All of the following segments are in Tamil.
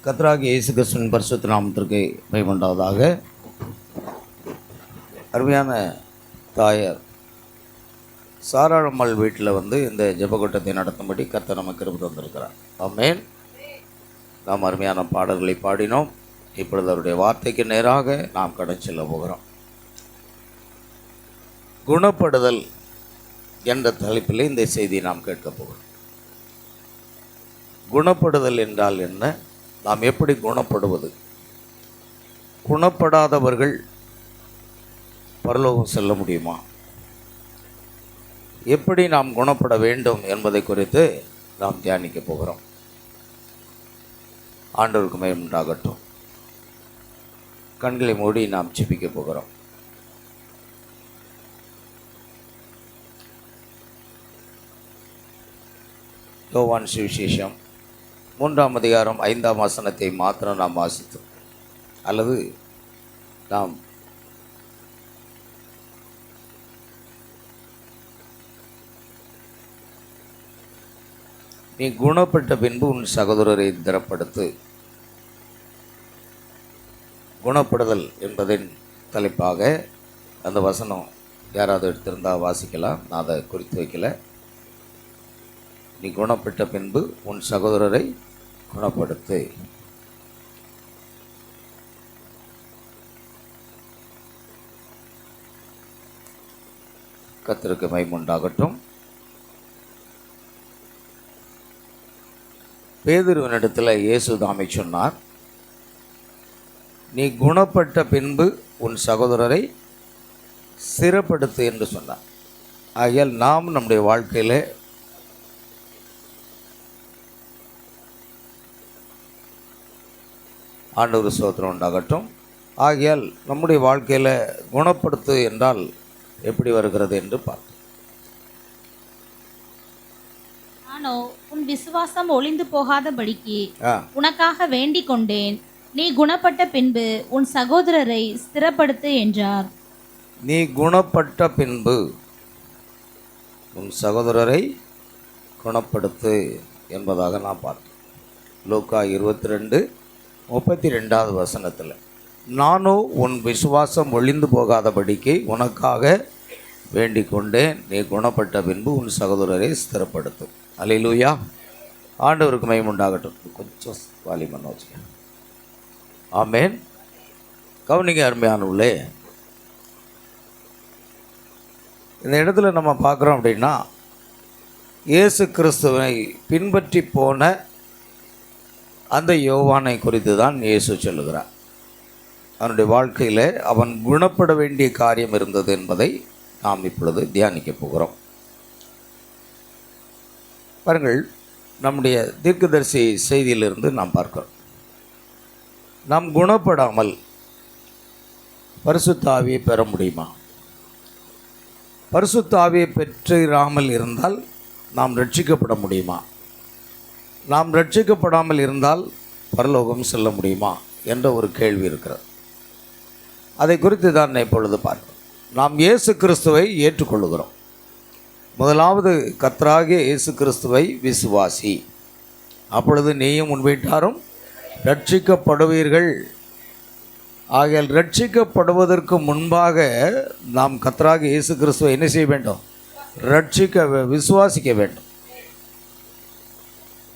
கர்த்தராகிய இயேசு கிறிஸ்துவின் பரிசுத்த நாமத்திற்கு மகிமை. அருமையான தாயார் சாராளம்மாள் வீட்டில் இந்த ஜெபக்கூட்டத்தை நடத்தும்படி கர்த்தர் நமக்கு கிருபை தந்திருக்கிறார். ஆமென். நாம் அருமையான பாடல்களை பாடினோம். இப்பொழுது அவருடைய வார்த்தைக்கு நேராக நாம் கடந்து செல்ல போகிறோம். குணப்படுதல் என்ற தலைப்பில் இந்த செய்தியை நாம் கேட்க போகிறோம். குணப்படுதல் என்றால் என்ன? நாம் எப்படி குணப்படுவது? குணப்படாதவர்கள் பரலோகம் செல்ல முடியுமா? எப்படி நாம் குணப்பட வேண்டும் என்பதை குறித்து நாம் தியானிக்க போகிறோம். ஆண்டவருக்கு மகிமை உண்டாகட்டும். கண்களை மூடி நாம் ஜெபிக்க போகிறோம். யோவான் சுவிசேஷம் 3ஆம் அதிகாரம் 5ஆம் வசனத்தை மாத்திரம் நாம் வாசித்தோம். அல்லது நாம் நீ குணப்பட்ட பின்பு உன் சகோதரரை திடப்படுத்து. குணப்படுதல் என்பதின் தலைப்பாக அந்த வசனம் யாராவது எடுத்திருந்தால் வாசிக்கலாம். நான் அதை குறித்து வைக்கல. நீ குணப்பட்ட பின்பு உன் சகோதரரை குணப்படுத்து. கர்த்தருக்கு மகிமை உண்டாகட்டும். பேதுருவினிடத்தில் இயேசு தாமே சொன்னார், நீ குணப்பட்ட பின்பு உன் சகோதரரை ஸ்திரப்படுத்து என்று சொன்னார். ஆகையால் நாம் நம்முடைய வாழ்க்கையில் ஆண்டவர் ஸ்தோத்திரம் உண்டாகட்டும். ஆகையால் நம்முடைய வாழ்க்கையில் குணப்படுத்து என்றால் எப்படி வருகிறது என்று பார்த்தோம். நானோ உன் விசுவாசம் ஒளிந்து போகாதபடிக்கு உனக்காக வேண்டிக் கொண்டேன். நீ குணப்பட்ட பின்பு உன் சகோதரரை ஸ்திரப்படுத்து என்றார். நீ குணப்பட்ட பின்பு உன் சகோதரரை குணப்படுத்து என்பதாக நான் பார்த்தோம். லூக்கா 22:32 வசனத்தில், நானும் உன் விசுவாசம் ஒளிந்து போகாதபடிக்கு உனக்காக வேண்டிக் கொண்டேன். நீ குணப்பட்ட பின்பு உன் சகோதரரை ஸ்திரப்படுத்தும். அல்லேலூயா. ஆண்டவருக்கு மகிமை உண்டாகட்டும். கொஞ்சம் வாலிமன் வச்சுக்க. ஆமென். கவனிங்க அருமையானவர்களே, இந்த இடத்துல நம்ம பார்க்குறோம் அப்படின்னா, இயேசு கிறிஸ்துவை பின்பற்றி போன அந்த யோவானை குறித்து தான் இயேசு சொல்லுகிறார். அவனுடைய வாழ்க்கையில் அவன் குணப்பட வேண்டிய காரியம் இருந்தது என்பதை நாம் இப்பொழுது தியானிக்க போகிறோம். பாருங்கள், நம்முடைய தீர்க்கதரிசி செய்தியிலிருந்து நாம் பார்க்கிறோம். நாம் குணப்படாமல் பரிசுத்த ஆவியை பெற முடியுமா? பரிசுத்த ஆவியை பெற்றிராமல் இருந்தால் நாம் ரட்சிக்கப்பட முடியுமா? நாம் ரட்சிக்கப்படாமல் இருந்தால் பரலோகம் செல்ல முடியுமா என்ற ஒரு கேள்வி இருக்கிறது. அதை குறித்து தான் இப்பொழுது பார்க்கிறோம். நாம் இயேசு கிறிஸ்துவை ஏற்றுக்கொள்ளுகிறோம். முதலாவது கர்த்தராகிய இயேசு கிறிஸ்துவை விசுவாசி, அப்பொழுது நீயும் உன் வீட்டாரும் ரட்சிக்கப்படுவீர்கள். ஆகையால் ரட்சிக்கப்படுவதற்கு முன்பாக நாம் கர்த்தராகிய இயேசு கிறிஸ்துவை என்ன செய்ய வேண்டும்? விசுவாசிக்க வேண்டும்.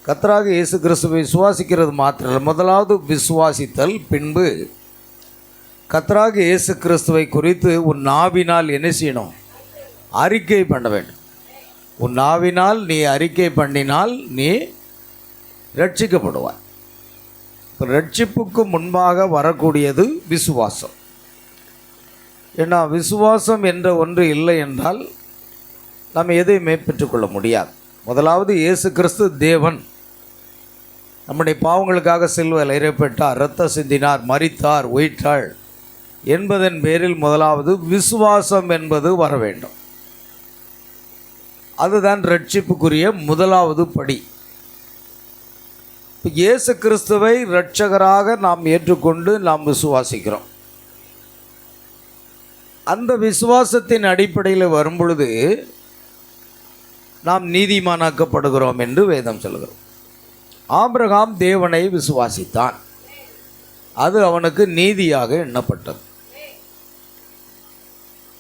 கர்த்தராகிய இயேசு கிறிஸ்துவை விசுவாசிக்கிறது மாத்திரம் முதலாவது விசுவாசித்தல். பின்பு கர்த்தராகிய இயேசு கிறிஸ்துவை குறித்து உன் நாவினால் என்ன செய்யணும்? அறிக்கை பண்ண வேண்டும். உன் நாவினால் நீ அறிக்கை பண்ணினால் நீ ரட்சிக்கப்படுவாய். ரட்சிப்புக்கு முன்பாக வரக்கூடியது விசுவாசம். ஏன்னா விசுவாசம் என்ற ஒன்று இல்லை என்றால் நாம் எதையுமே பெற்றுக்கொள்ள முடியாது. முதலாவது இயேசு கிறிஸ்து தேவன், நம்முடைய பாவங்களுக்காக சிலுவையில் இறைப்பட்டார், இரத்தம் சிந்தினார், மரித்தார், உயிர்த்தாள் என்பதன் பேரில் முதலாவது விசுவாசம் என்பது வர வேண்டும். அதுதான் ரட்சிப்புக்குரிய முதலாவது படி. இயேசு கிறிஸ்துவை இரட்சகராக நாம் ஏற்றுக்கொண்டு நாம் விசுவாசிக்கிறோம். அந்த விசுவாசத்தின் அடிப்படையில் வரும்பொழுது நாம் நீதிமானாக்கப்படுகிறோம் என்று வேதம் சொல்கிறோம். ஆபிரகாம் தேவனை விசுவாசித்தான், அது அவனுக்கு நீதியாக எண்ணப்பட்டது.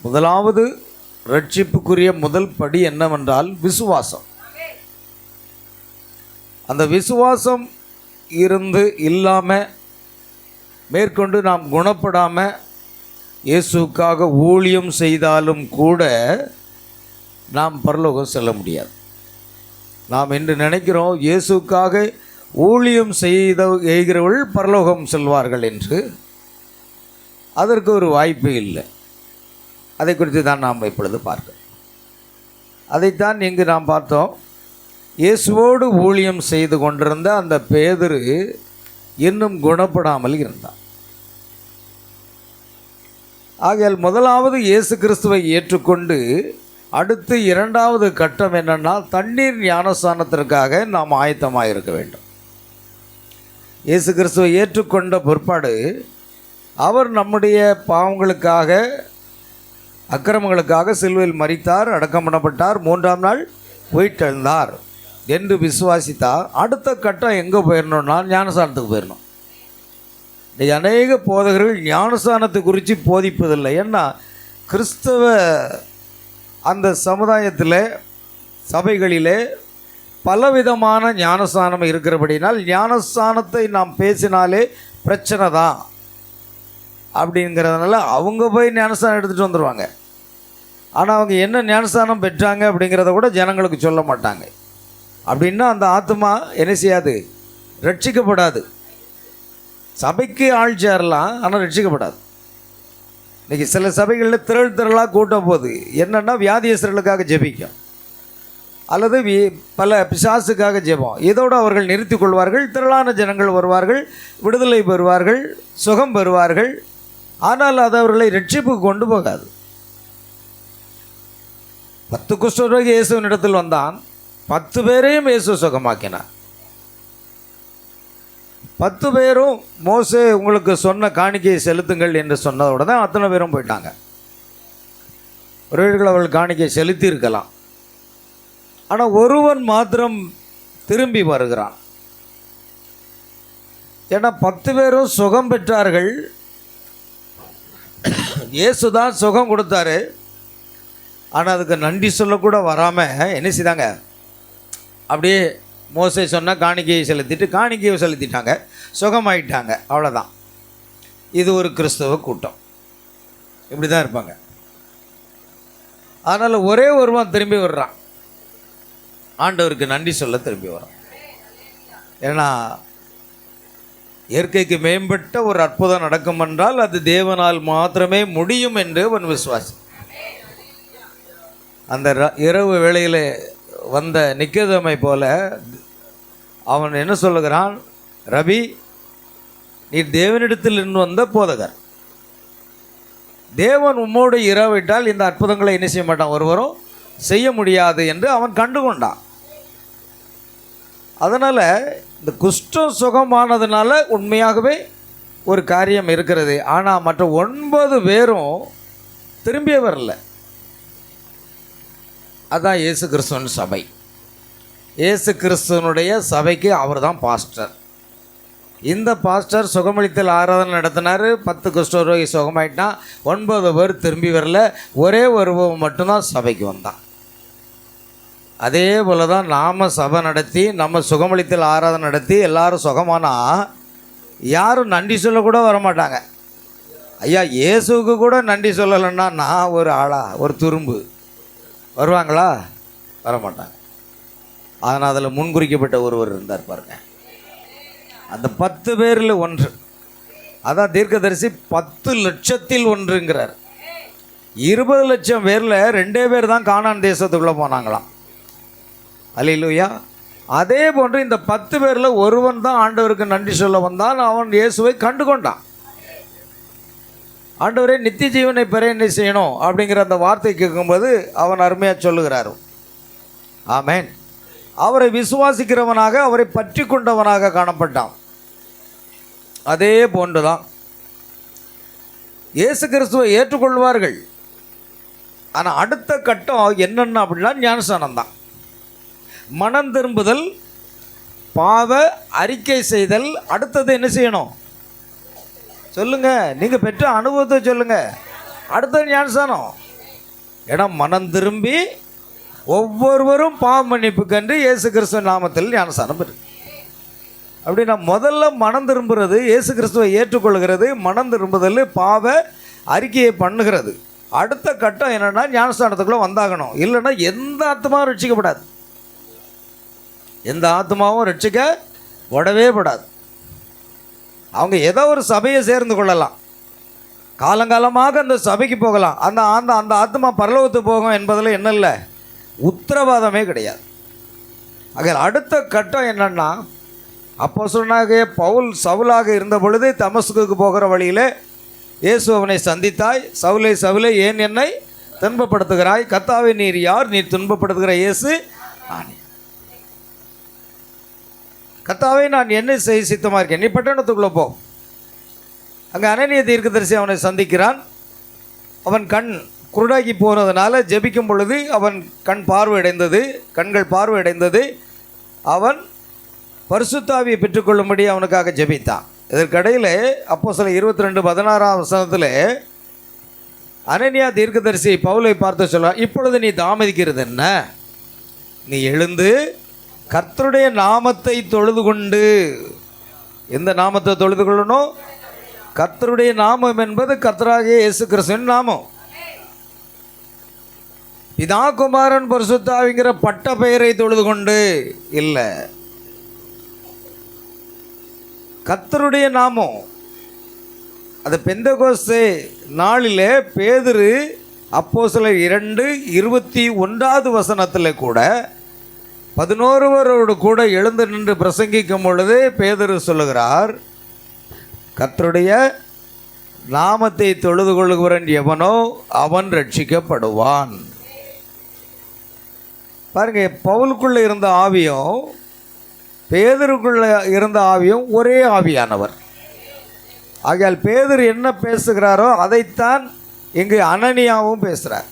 முதலாவது ரட்சிப்புக்குரிய முதல் படி என்னவென்றால் விசுவாசம். அந்த விசுவாசம் இல்லாமல் மேற்கொண்டு நாம் குணப்படாமல் இயேசுக்காக ஊழியம் செய்தாலும் கூட நாம் பரலோகம் செல்ல முடியாது. நாம் என்று நினைக்கிறோம் இயேசுக்காக ஊழியம் செய்கிறவர்கள் பரலோகம் செல்வார்கள் என்று. அதற்கு ஒரு வாய்ப்பு இல்லை. அதை குறித்து தான் நாம் இப்பொழுது பார்க்கிறோம். அதைத்தான் இங்கு நாம் பார்த்தோம். இயேசுவோடு ஊழியம் செய்து கொண்டிருந்த அந்த பேதுரு இன்னும் குணப்படாமல் இருந்தான். ஆகையால் முதலாவது இயேசு கிறிஸ்துவை ஏற்றுக்கொண்டு அடுத்து இரண்டாவது கட்டம் என்னென்னா, தண்ணீர் ஞானஸ்நானத்திற்காக நாம் ஆயத்தமாக இருக்க வேண்டும். இயேசு கிறிஸ்துவை ஏற்றுக்கொண்ட பிற்பாடு அவர் நம்முடைய பாவங்களுக்காக அக்கிரமங்களுக்காக சிலுவையில் மரித்தார், அடக்கம் பண்ணப்பட்டார், 3ஆம் நாள் உயிர்த்தெழுந்தார் என்று விசுவாசித்தா அடுத்த கட்டம் எங்கே போயிடணும்னா ஞானஸ்நானத்துக்கு போயிடணும். இன்றைக்கி அநேக போதகர்கள் ஞானஸ்நானத்தை குறித்து போதிப்பதில்லை. ஏன்னா கிறிஸ்தவ அந்த சமுதாயத்தில் சபைகளிலே பலவிதமான ஞானஸ்நானம் இருக்கிறபடினால் ஞானஸ்நானத்தை நாம் பேசினாலே பிரச்சனை தான் அப்படிங்கிறதுனால அவங்க போய் ஞானஸ்நானம் எடுத்துகிட்டு வந்துடுவாங்க. ஆனால் அவங்க என்ன ஞானஸ்நானம் பெற்றாங்க அப்படிங்கிறத கூட ஜனங்களுக்கு சொல்ல மாட்டாங்க. அப்படின்னா அந்த ஆத்மா என்ன செய்யாது, ரட்சிக்கப்படாது. சபைக்கு ஆள் சேரலாம், ஆனால் ரட்சிக்கப்படாது. இன்றைக்கி சில சபைகளில் திரளாக கூட்டம் போகுது. என்னென்னா வியாதியஸ்தர்களுக்காக ஜெபிக்கும், அல்லது பல பிசாசுக்காக ஜெபம். இதோடு அவர்கள் நிறுத்தி கொள்வார்கள். திரளான ஜனங்கள் வருவார்கள், விடுதலை பெறுவார்கள், சுகம் பெறுவார்கள். ஆனால் அது அவர்களை ரட்சிப்புக்கு கொண்டு போகாது. 10 குஷ்டரோகி இயேசுவின் இடத்தில் வந்தான், 10 பேரையும் இயேசு சுகமாக்கினார். 10 பேரும் மோசே உங்களுக்கு சொன்ன காணிக்கையை செலுத்துங்கள் என்று சொன்னதோட தான் அத்தனை பேரும் போயிட்டாங்க. ஒருவர்கள் அவர்கள் காணிக்கையை செலுத்தி இருக்கலாம். ஆனால் ஒருவன் மாத்திரம் திரும்பி வருகிறான். ஏன்னா 10 பேரும் சுகம் பெற்றார்கள். இயேசு தான் சுகம் கொடுத்தாரு. ஆனால் அதுக்கு நன்றி சொல்லக்கூட வராமல் என்ன செய்தாங்க, அப்படியே மோசே சொன்ன காணிக்கையை செலுத்திட்டாங்க, சுகமாயிட்டாங்க, அவ்வளோதான். இது ஒரு கிறிஸ்தவ கூட்டம். இப்படி தான் இருப்பாங்க. அதனால் ஒரே ஒருவன் திரும்பி வர்றான், ஆண்டவருக்கு நன்றி சொல்ல திரும்பி வரான். ஏன்னா இயற்கைக்கு மேம்பட்ட ஒரு அற்புதம் நடக்கும் என்றால் அது தேவனால் மாத்திரமே முடியும் என்று அவன் விசுவாசி. அந்த இரவு வேளையில் வந்த நிக்கோதேமை போல அவன் என்ன சொல்லுகிறான், ரபி நீர் தேவனிடத்தில் இருந்து வந்த போதகர், தேவன் உம்மோடு இரவிட்டால் இந்த அற்புதங்களை என்ன செய்ய மாட்டான், ஒருவரும் செய்ய முடியாது என்று அவன் கண்டுகொண்டான். அதனால் இந்த குஷ்டம் சுகமானதுனால உண்மையாகவே ஒரு காரியம் இருக்கிறது. ஆனால் மற்ற 9 பேரும் திரும்பியே வரல. அதான் இயேசு கிறிஸ்துவின் சபை. இயேசு கிறிஸ்துவனுடைய சபைக்கு அவர் தான் பாஸ்டர். இந்த பாஸ்டர் சுகமளித்தல் ஆராதனை நடத்தினார். 10 குஷ்டரோகி சுகமாயிட்டான். 9 பேர் திரும்பி வரல. ஒரே ஒருவன் மட்டும்தான் சபைக்கு வந்தான். அதே போல் தான் நாம் சபை நடத்தி நம்ம சுகமளித்தல் ஆராதனை நடத்தி எல்லாரும் சுகமானால் யாரும் நன்றி சொல்லக்கூட வரமாட்டாங்க. ஐயா இயேசுக்கு கூட நன்றி சொல்லலைன்னா நான் ஒரு ஆளா, ஒரு துரும்பு, வருவாங்களா? வரமாட்டாங்க. ஆனால் அதில் முன்குறிக்கப்பட்ட ஒருவர் இருந்தார் பாருங்க, அந்த 10 பேரில் ஒன்று. அதான் தீர்க்கதரிசி 10 லட்சத்தில் ஒன்றுங்கிறார். 20 லட்சம் பேரில் 2 பேர் தான் கானான் தேசத்துக்குள்ளே போனாங்களாம். அல்லேலூயா. அதே போன்று இந்த 10 பேரில் ஒருவன் தான் ஆண்டவருக்கு நன்றி சொல்ல வந்தான். அவன் இயேசுவை கண்டு கொண்டான். ஆண்டவரே நித்திய ஜீவனை பெற என்ன செய்யணும் அப்படிங்கிற அந்த வார்த்தை கேட்கும்போது அவன் அருமையாக சொல்லுகிறார். ஆமேன். அவரை விசுவாசிக்கிறவனாக, அவரை பற்றி கொண்டவனாக காணப்பட்டான். அதே போன்று தான் இயேசு கிறிஸ்துவை ஏற்றுக்கொள்வார்கள். ஆனால் அடுத்த கட்டம் என்னென்ன அப்படின்னா ஞானஸ்நானம் தான். மனம் திரும்புதல், பாவ அறிக்கை செய்தல். அடுத்தது என்ன செய்யணும் சொல்லுங்க, நீங்கள் பெற்ற அனுபவத்தை சொல்லுங்க. அடுத்தது ஞானஸ்தானம். ஏன்னா மனம் திரும்பி ஒவ்வொருவரும் பாவ மன்னிப்பு கண்டு இயேசு கிறிஸ்துவ நாமத்தில் ஞானஸ்தானம் பெறு. அப்படின்னா முதல்ல மனம் திரும்புறது, இயேசு கிறிஸ்துவை ஏற்றுக்கொள்கிறது, மனம் திரும்புதல், பாவ அறிக்கையை பண்ணுகிறது. அடுத்த கட்டம் என்னென்னா ஞானஸ்தானத்துக்குள்ளே வந்தாகணும். இல்லைன்னா எந்த ஆத்மாவும் ரட்சிக்கப்படாது. எந்த ஆத்மாவும் ரட்சிக்கப்படவே படாது. அவங்க ஏதோ ஒரு சபையை சேர்ந்து கொள்ளலாம், காலங்காலமாக அந்த சபைக்கு போகலாம். அந்த அந்த அந்த ஆத்மா பரலோகத்துக்கு போகும் என்பதில் என்ன இல்லை, உத்தரவாதமே கிடையாது. ஆக அடுத்த கட்டம் என்னென்னா, அப்போஸ்தலனாகிய பவுல் சவுலாக இருந்த பொழுது தமஸ்குக்கு போகிற வழியில் இயேசு அவனை சந்தித்தாய், சவுலை சவுலை ஏன் என்னை துன்பப்படுத்துகிறாய், கர்த்தாவே நீர் யார், நீர் துன்பப்படுத்துகிற இயேசு நான். கர்த்தாவே நான் என்ன செய்ய சித்தமாக இருக்கேன், நீ பட்டணத்துக்குள்ளே போ. அங்கே அனனியா தீர்க்கதரிசி அவனை சந்திக்கிறான். அவன் கண் குருடாகி போனதுனால ஜெபிக்கும் பொழுது அவன் கண்கள் பார்வையடைந்தது. அவன் பரிசுத்த ஆவியை பெற்றுக்கொள்ளும்படி அவனுக்காக ஜெபித்தான். இதற்கிடையில் அப்போஸ்தலர் 22:16 அனனியா தீர்க்கதரிசி பவுலை பார்த்து சொல்ல, இப்பொழுது நீ தாமதிக்கிறது என்ன, நீ எழுந்து கர்த்தருடைய நாமத்தை தொழுது கொண்டு. எந்த நாமத்தை தொழுது கொள்ளணும்? கர்த்தருடைய நாமம் என்பது கர்த்தராகிய இயேசு கிறிஸ்துவின் நாமம். பிதா குமாரன் பரிசுத்த ஆவிங்கிற பட்ட பெயரை தொழுது கொண்டு இல்லை, கர்த்தருடைய நாமம். அது பெந்தெகோஸ்தே நாளிலே பேதுரு அப்போஸ்தலர் 2:21 கூட 11 கூட எழுந்து நின்று பிரசங்கிக்கும் பொழுது பேதுரு சொல்லுகிறார், கர்த்தருடைய நாமத்தை தொழுது கொள்ளுகிறவன் எவனோ அவன் ரட்சிக்கப்படுவான். பாருங்க, பவுலுக்குள்ளே இருந்த ஆவியும் பேதுருக்குள்ளே இருந்த ஆவியும் ஒரே ஆவியானவர். ஆகையால் பேதுரு என்ன பேசுகிறாரோ அதைத்தான் இங்கு அனனியாவும் பேசுகிறார்.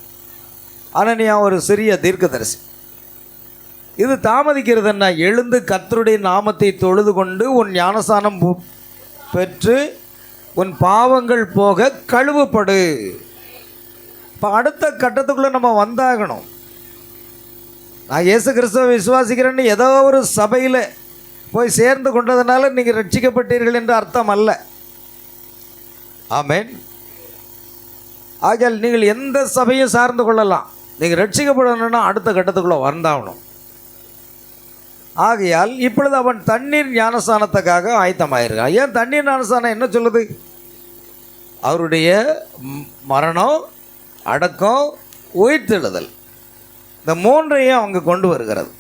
அனனியா ஒரு சிறிய தீர்க்கதரிசி. இது தாமதிக்கிறது என்ன, எழுந்து கர்த்தருடைய நாமத்தை தொழுது கொண்டு உன் ஞானஸ்நானம் பெற்று உன் பாவங்கள் போக கழுவப்படு. இப்போ அடுத்த கட்டத்துக்குள்ளே நம்ம வந்தாகணும். நான் இயேசு கிறிஸ்துவை விசுவாசிக்கிறேன்னு ஏதோ ஒரு சபையில் போய் சேர்ந்து கொண்டதுனால நீங்கள் ரட்சிக்கப்பட்டீர்கள் என்று அர்த்தம் அல்ல. ஆமென். ஆகையால் நீங்கள் எந்த சபையும் சார்ந்து கொள்ளலாம். நீங்கள் ரட்சிக்கப்படணும்னா அடுத்த கட்டத்துக்குள்ளே வந்தாகணும். ஆகையால் இப்பொழுது அவன் தண்ணீர் ஞானஸ்தானத்துக்காக ஆயத்தமாயிருக்கான். ஏன் தண்ணீர் ஞானஸ்தானம் என்ன சொல்லுது? அவருடைய மரணம், அடக்கம், உயிர்த்தெழுதல், இந்த மூன்றையும் அவங்க கொண்டு வருகிறது.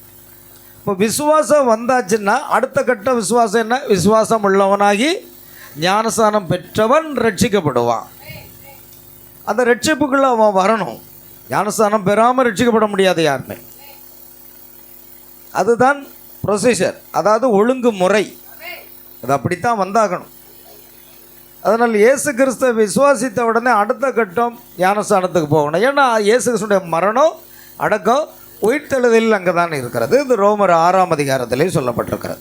இப்போ விசுவாசம் வந்தாச்சுன்னா அடுத்த கட்ட விசுவாசம் என்ன? விசுவாசம் உள்ளவனாகி ஞானஸ்தானம் பெற்றவன் ரட்சிக்கப்படுவான். அந்த ரட்சிப்புக்குள்ளே அவன் வரணும். ஞானஸ்தானம் பெறாமல் ரட்சிக்கப்பட முடியாது யாருமே. அதுதான் ப்ரொசீஜர், அதாவது ஒழுங்கு முறை. அது அப்படித்தான் வந்தாகணும். அதனால் இயேசு கிறிஸ்துவை விசுவாசித்த உடனே அடுத்த கட்டம் ஞானஸ்தானத்துக்கு போகணும். ஏன்னா இயேசு கிறிஸ்துடைய மரணம், அடக்கம், உயிர்த்தெழுதல் அங்கே தான் இருக்கிறது. இது ரோமர் 6 சொல்லப்பட்டிருக்கிறது.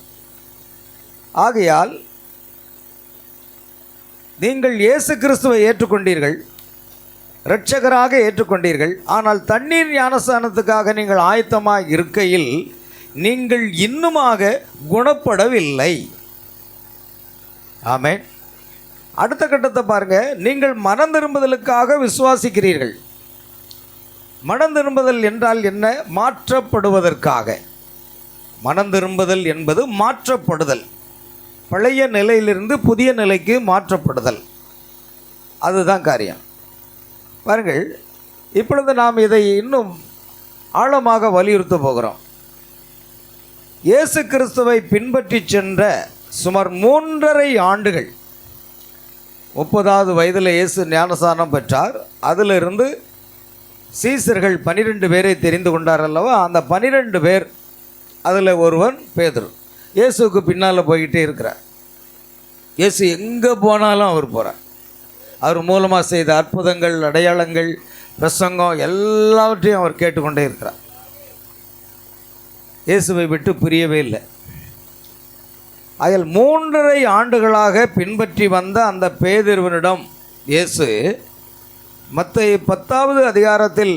ஆகையால் நீங்கள் இயேசு கிறிஸ்துவை ஏற்றுக்கொண்டீர்கள், இரட்சகராக ஏற்றுக்கொண்டீர்கள். ஆனால் தண்ணீர் ஞானஸ்தானத்துக்காக நீங்கள் ஆயத்தமாக இருக்கையில் நீங்கள் இன்னுமாக குணப்படவில்லை. ஆமென். அடுத்த கட்டத்தை பாருங்கள். நீங்கள் மனம் திரும்புதலுக்காக விசுவாசிக்கிறீர்கள். மனம் திரும்புதல் என்றால் என்ன? மாற்றப்படுவதற்காக. மனம் திரும்புதல் என்பது மாற்றப்படுதல், பழைய நிலையிலிருந்து புதிய நிலைக்கு மாற்றப்படுதல். அதுதான் காரியம். பாருங்கள், இப்பொழுது நாம் இதை இன்னும் ஆழமாக வலியுறுத்த போகிறோம். இயேசு கிறிஸ்துவை பின்பற்றி சென்ற சுமார் 3.5 ஆண்டுகள், 30வது வயதில் இயேசு ஞானஸ்நானம் பெற்றார். அதிலிருந்து சீசர்கள் 12 பேரை தெரிந்து கொண்டார் அல்லவா? அந்த 12 பேர், அதில் ஒருவன் பேதுரு. இயேசுக்கு பின்னால் போய்கிட்டே இருக்கிறார். இயேசு எங்கே போனாலும் அவர் போகிறார். அவர் மூலமாக செய்த அற்புதங்கள், அடையாளங்கள், பிரசங்கம் எல்லாவற்றையும் அவர் கேட்டுக்கொண்டே இருக்கிறார். இயேசுவை விட்டு பிரியவே இல்லை. அதில் 3.5 ஆண்டுகளாக பின்பற்றி வந்த அந்த பேதுருவினிடம் இயேசு மத்தேயு 10வது அதிகாரத்தில்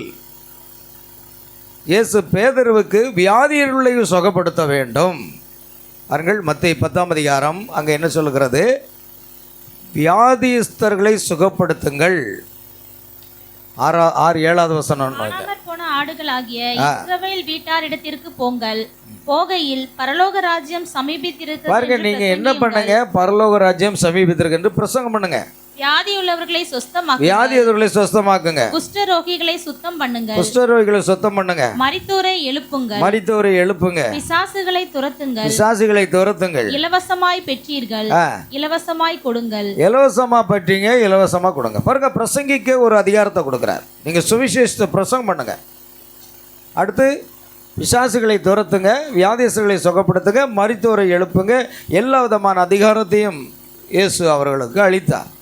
இயேசு பேதுருவுக்கு வியாதியர்களை சுகப்படுத்த வேண்டும். பாருங்கள், மத்தேயு 10ஆம் அதிகாரம் அங்கே என்ன சொல்லுகிறது? வியாதிஸ்தர்களை சுகப்படுத்துங்கள். 6-7வது வசனம். காணாமற் போன ஆடுகளாகிய இஸ்ரவேல் வீட்டாரிடத்திற்கு போங்கள், போகையில் பரலோக ராஜ்யம் சமீபித்திருக்கிறது. பாருங்க, நீங்க என்ன பண்ணுங்க? பரலோக ராஜ்யம் சமீபித்திருக்கு என்று பிரசங்கம் பண்ணுங்க. வியாதியுள்ளவர்களை சுத்தமாக்குங்க, வியாதியுள்ளவர்களை சுத்தமாக்குங்க. குஷ்டரோகிகளை சுத்தம் பண்ணுங்க, குஷ்டரோகிகளை சுத்தம் பண்ணுங்க. மரித்தோரை எழுப்புங்க, மரித்தோரை எழுப்புங்க. பிசாசுகளை துரத்துங்கள், பிசாசுகளை துரத்துங்கள். இலவசமாய் பெற்றீர்கள், இலவசமாய் கொடுங்கள். இலவசமா பற்றீங்க, இலவசமா கொடுங்க. பாருங்க, பிரசங்கிக்க ஒரு அதிகாரத்தை கொடுக்குறார். நீங்க சுவிசேஷத்தை பிரசங்கம் பண்ணுங்க. அடுத்து பிசாசுகளை துரத்துங்க, வியாதிகளை சுகப்படுத்துங்க, மரித்தோரை எழுப்புங்க. எல்லா விதமான அதிகாரத்தையும் இயேசு அவர்களுக்கு அளித்தார்.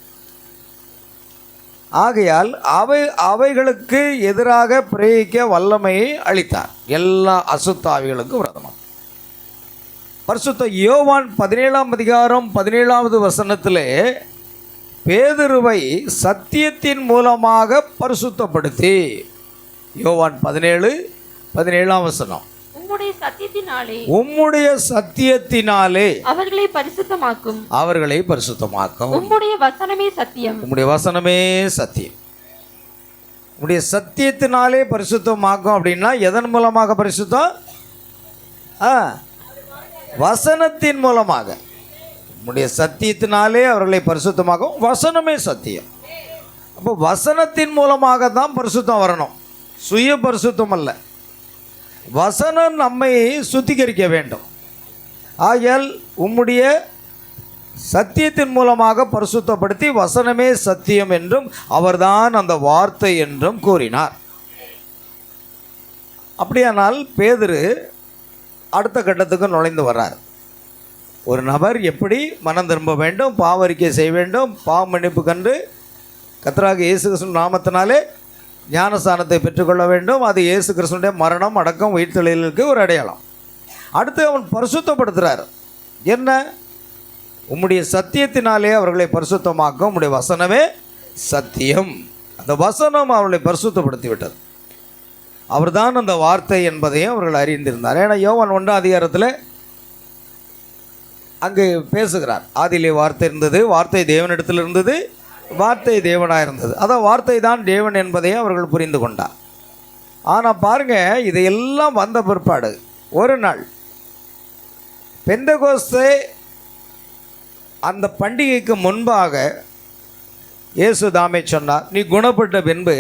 ஆகையால் அவைகளுக்கு எதிராக பிரயோகிக்க வல்லமையை அளித்தார். எல்லா அசுத்தாவிகளுக்கும் விரோதமாக. பரிசுத்த யோவான் 17ஆம் அதிகாரம் 17வது வசனத்திலே பேதுருவை சத்தியத்தின் மூலமாக பரிசுத்தப்படுத்தி, யோவான் 17:17ஆம் வசனம், உம்முடைய சத்தியத்தினாலே அவர்களை பரிசுத்தமாக்கும், உம்முடைய வசனமே சத்தியம், உம்முடைய வசனமே சத்தியம். உம்முடைய சத்தியத்தினாலே பரிசுத்தமாக்கும். அப்படின்னா எதன் மூலமாக பரிசுத்தம்? வசனத்தின் மூலமாக. உம்முடைய சத்தியத்தினாலே அவர்களை பரிசுத்தமாக்கும், வசனமே சத்தியம். அப்போ வசனத்தின் மூலமாக தான் பரிசுத்தம் வரணும், சுய பரிசுத்தம் அல்ல. வசனம் நம்மை சுத்திகரிக்க வேண்டும். ஆகையால் உம்முடைய சத்தியத்தின் மூலமாக பரிசுத்தப்படுத்தி, வசனமே சத்தியம் என்றும் அவர்தான் அந்த வார்த்தை என்றும் கூறினார். அப்படியானால் பேதுரு அடுத்த கட்டத்துக்கு நுழைந்து வர்றார். ஒரு நபர் எப்படி மனம் திரும்ப வேண்டும், பாவரிக்கை செய்ய வேண்டும், பாவ மன்னிப்பு கண்டு கர்த்தராகிய இயேசு கிறிஸ்து நாமத்தினாலே ஞானஸ்தானத்தை பெற்றுக்கொள்ள வேண்டும். அது இயேசு கிறிஸ்துடைய மரணம், அடக்கம், உயிர்த்தெழுதலுக்கு ஒரு அடையாளம். அடுத்து அவன் பரிசுத்தப்படுத்துகிறார். என்ன? உம்முடைய சத்தியத்தினாலே அவர்களை பரிசுத்தமாக்கும், உம்முடைய வசனமே சத்தியம். அந்த வசனம் அவர்களை பரிசுத்தப்படுத்தி விட்டது. அவர்தான் அந்த வார்த்தை என்பதையும் அவர்கள் அறிந்திருந்தார். ஏன்னா யோவான் 1ஆம் அதிகாரத்தில் அங்கே பேசுகிறார். ஆதியிலே வார்த்தை இருந்தது, வார்த்தை தேவனிடத்தில் இருந்தது, வார்த்தை தேவனாக இருந்தது. அதான் வார்த்தை தான் தேவன் என்பதையும் அவர்கள் புரிந்து கொண்டார். ஆனால் பாருங்கள், இதையெல்லாம் வந்த பிற்பாடு ஒரு நாள் பெந்தெகோஸ்தே அந்த பண்டிகைக்கு முன்பாக இயேசு தாமே சொன்னார், நீ குணப்பட்ட பின்பு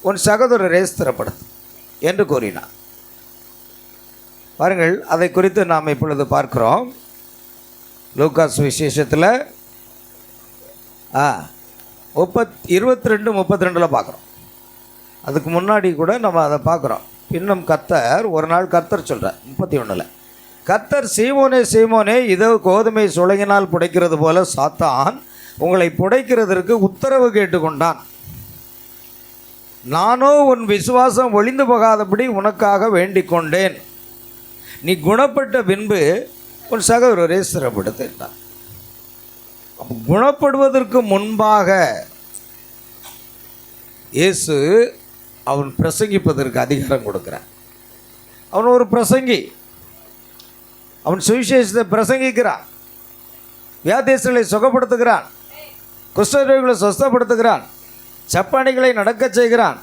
உன் சகோதரரை ஸ்திரப்படுத்து என்று கூறினார். பாருங்கள், அதை குறித்து நாம் இப்பொழுது பார்க்கிறோம். லூக்காஸ் விசேஷத்தில் 22-32 பார்க்குறோம். அதுக்கு முன்னாடி கூட நம்ம அதை பார்க்குறோம். இன்னும் கர்த்தர் ஒரு நாள் கர்த்தர் சொல்கிறார் 31, கர்த்தர் சீமோனே சீமோனே, இதோ கோதுமை சுளையினால் புடைக்கிறது போல சாத்தான் உங்களை புடைக்கிறதற்கு உத்தரவு கேட்டுக்கொண்டான். நானோ உன் விசுவாசம் ஒளிந்து போகாதபடி உனக்காக வேண்டிக் கொண்டேன். நீ குணப்பட்ட பின்பு உன் சகோதரரை ஸ்திரப்படுத்தினார். அப்போ குணப்படுவதற்கு முன்பாக இயேசு அவன் பிரசங்கிப்பதற்கு அதிகாரம் கொடுக்கிறான். அவன் ஒரு பிரசங்கி, அவன் சுவிசேஷத்தை பிரசங்கிக்கிறான், வியாதிகளை சுகப்படுத்துகிறான், குஷ்டரோகிகளை சுஸ்தப்படுத்துகிறான், சப்பானிகளை நடக்க செய்கிறான்,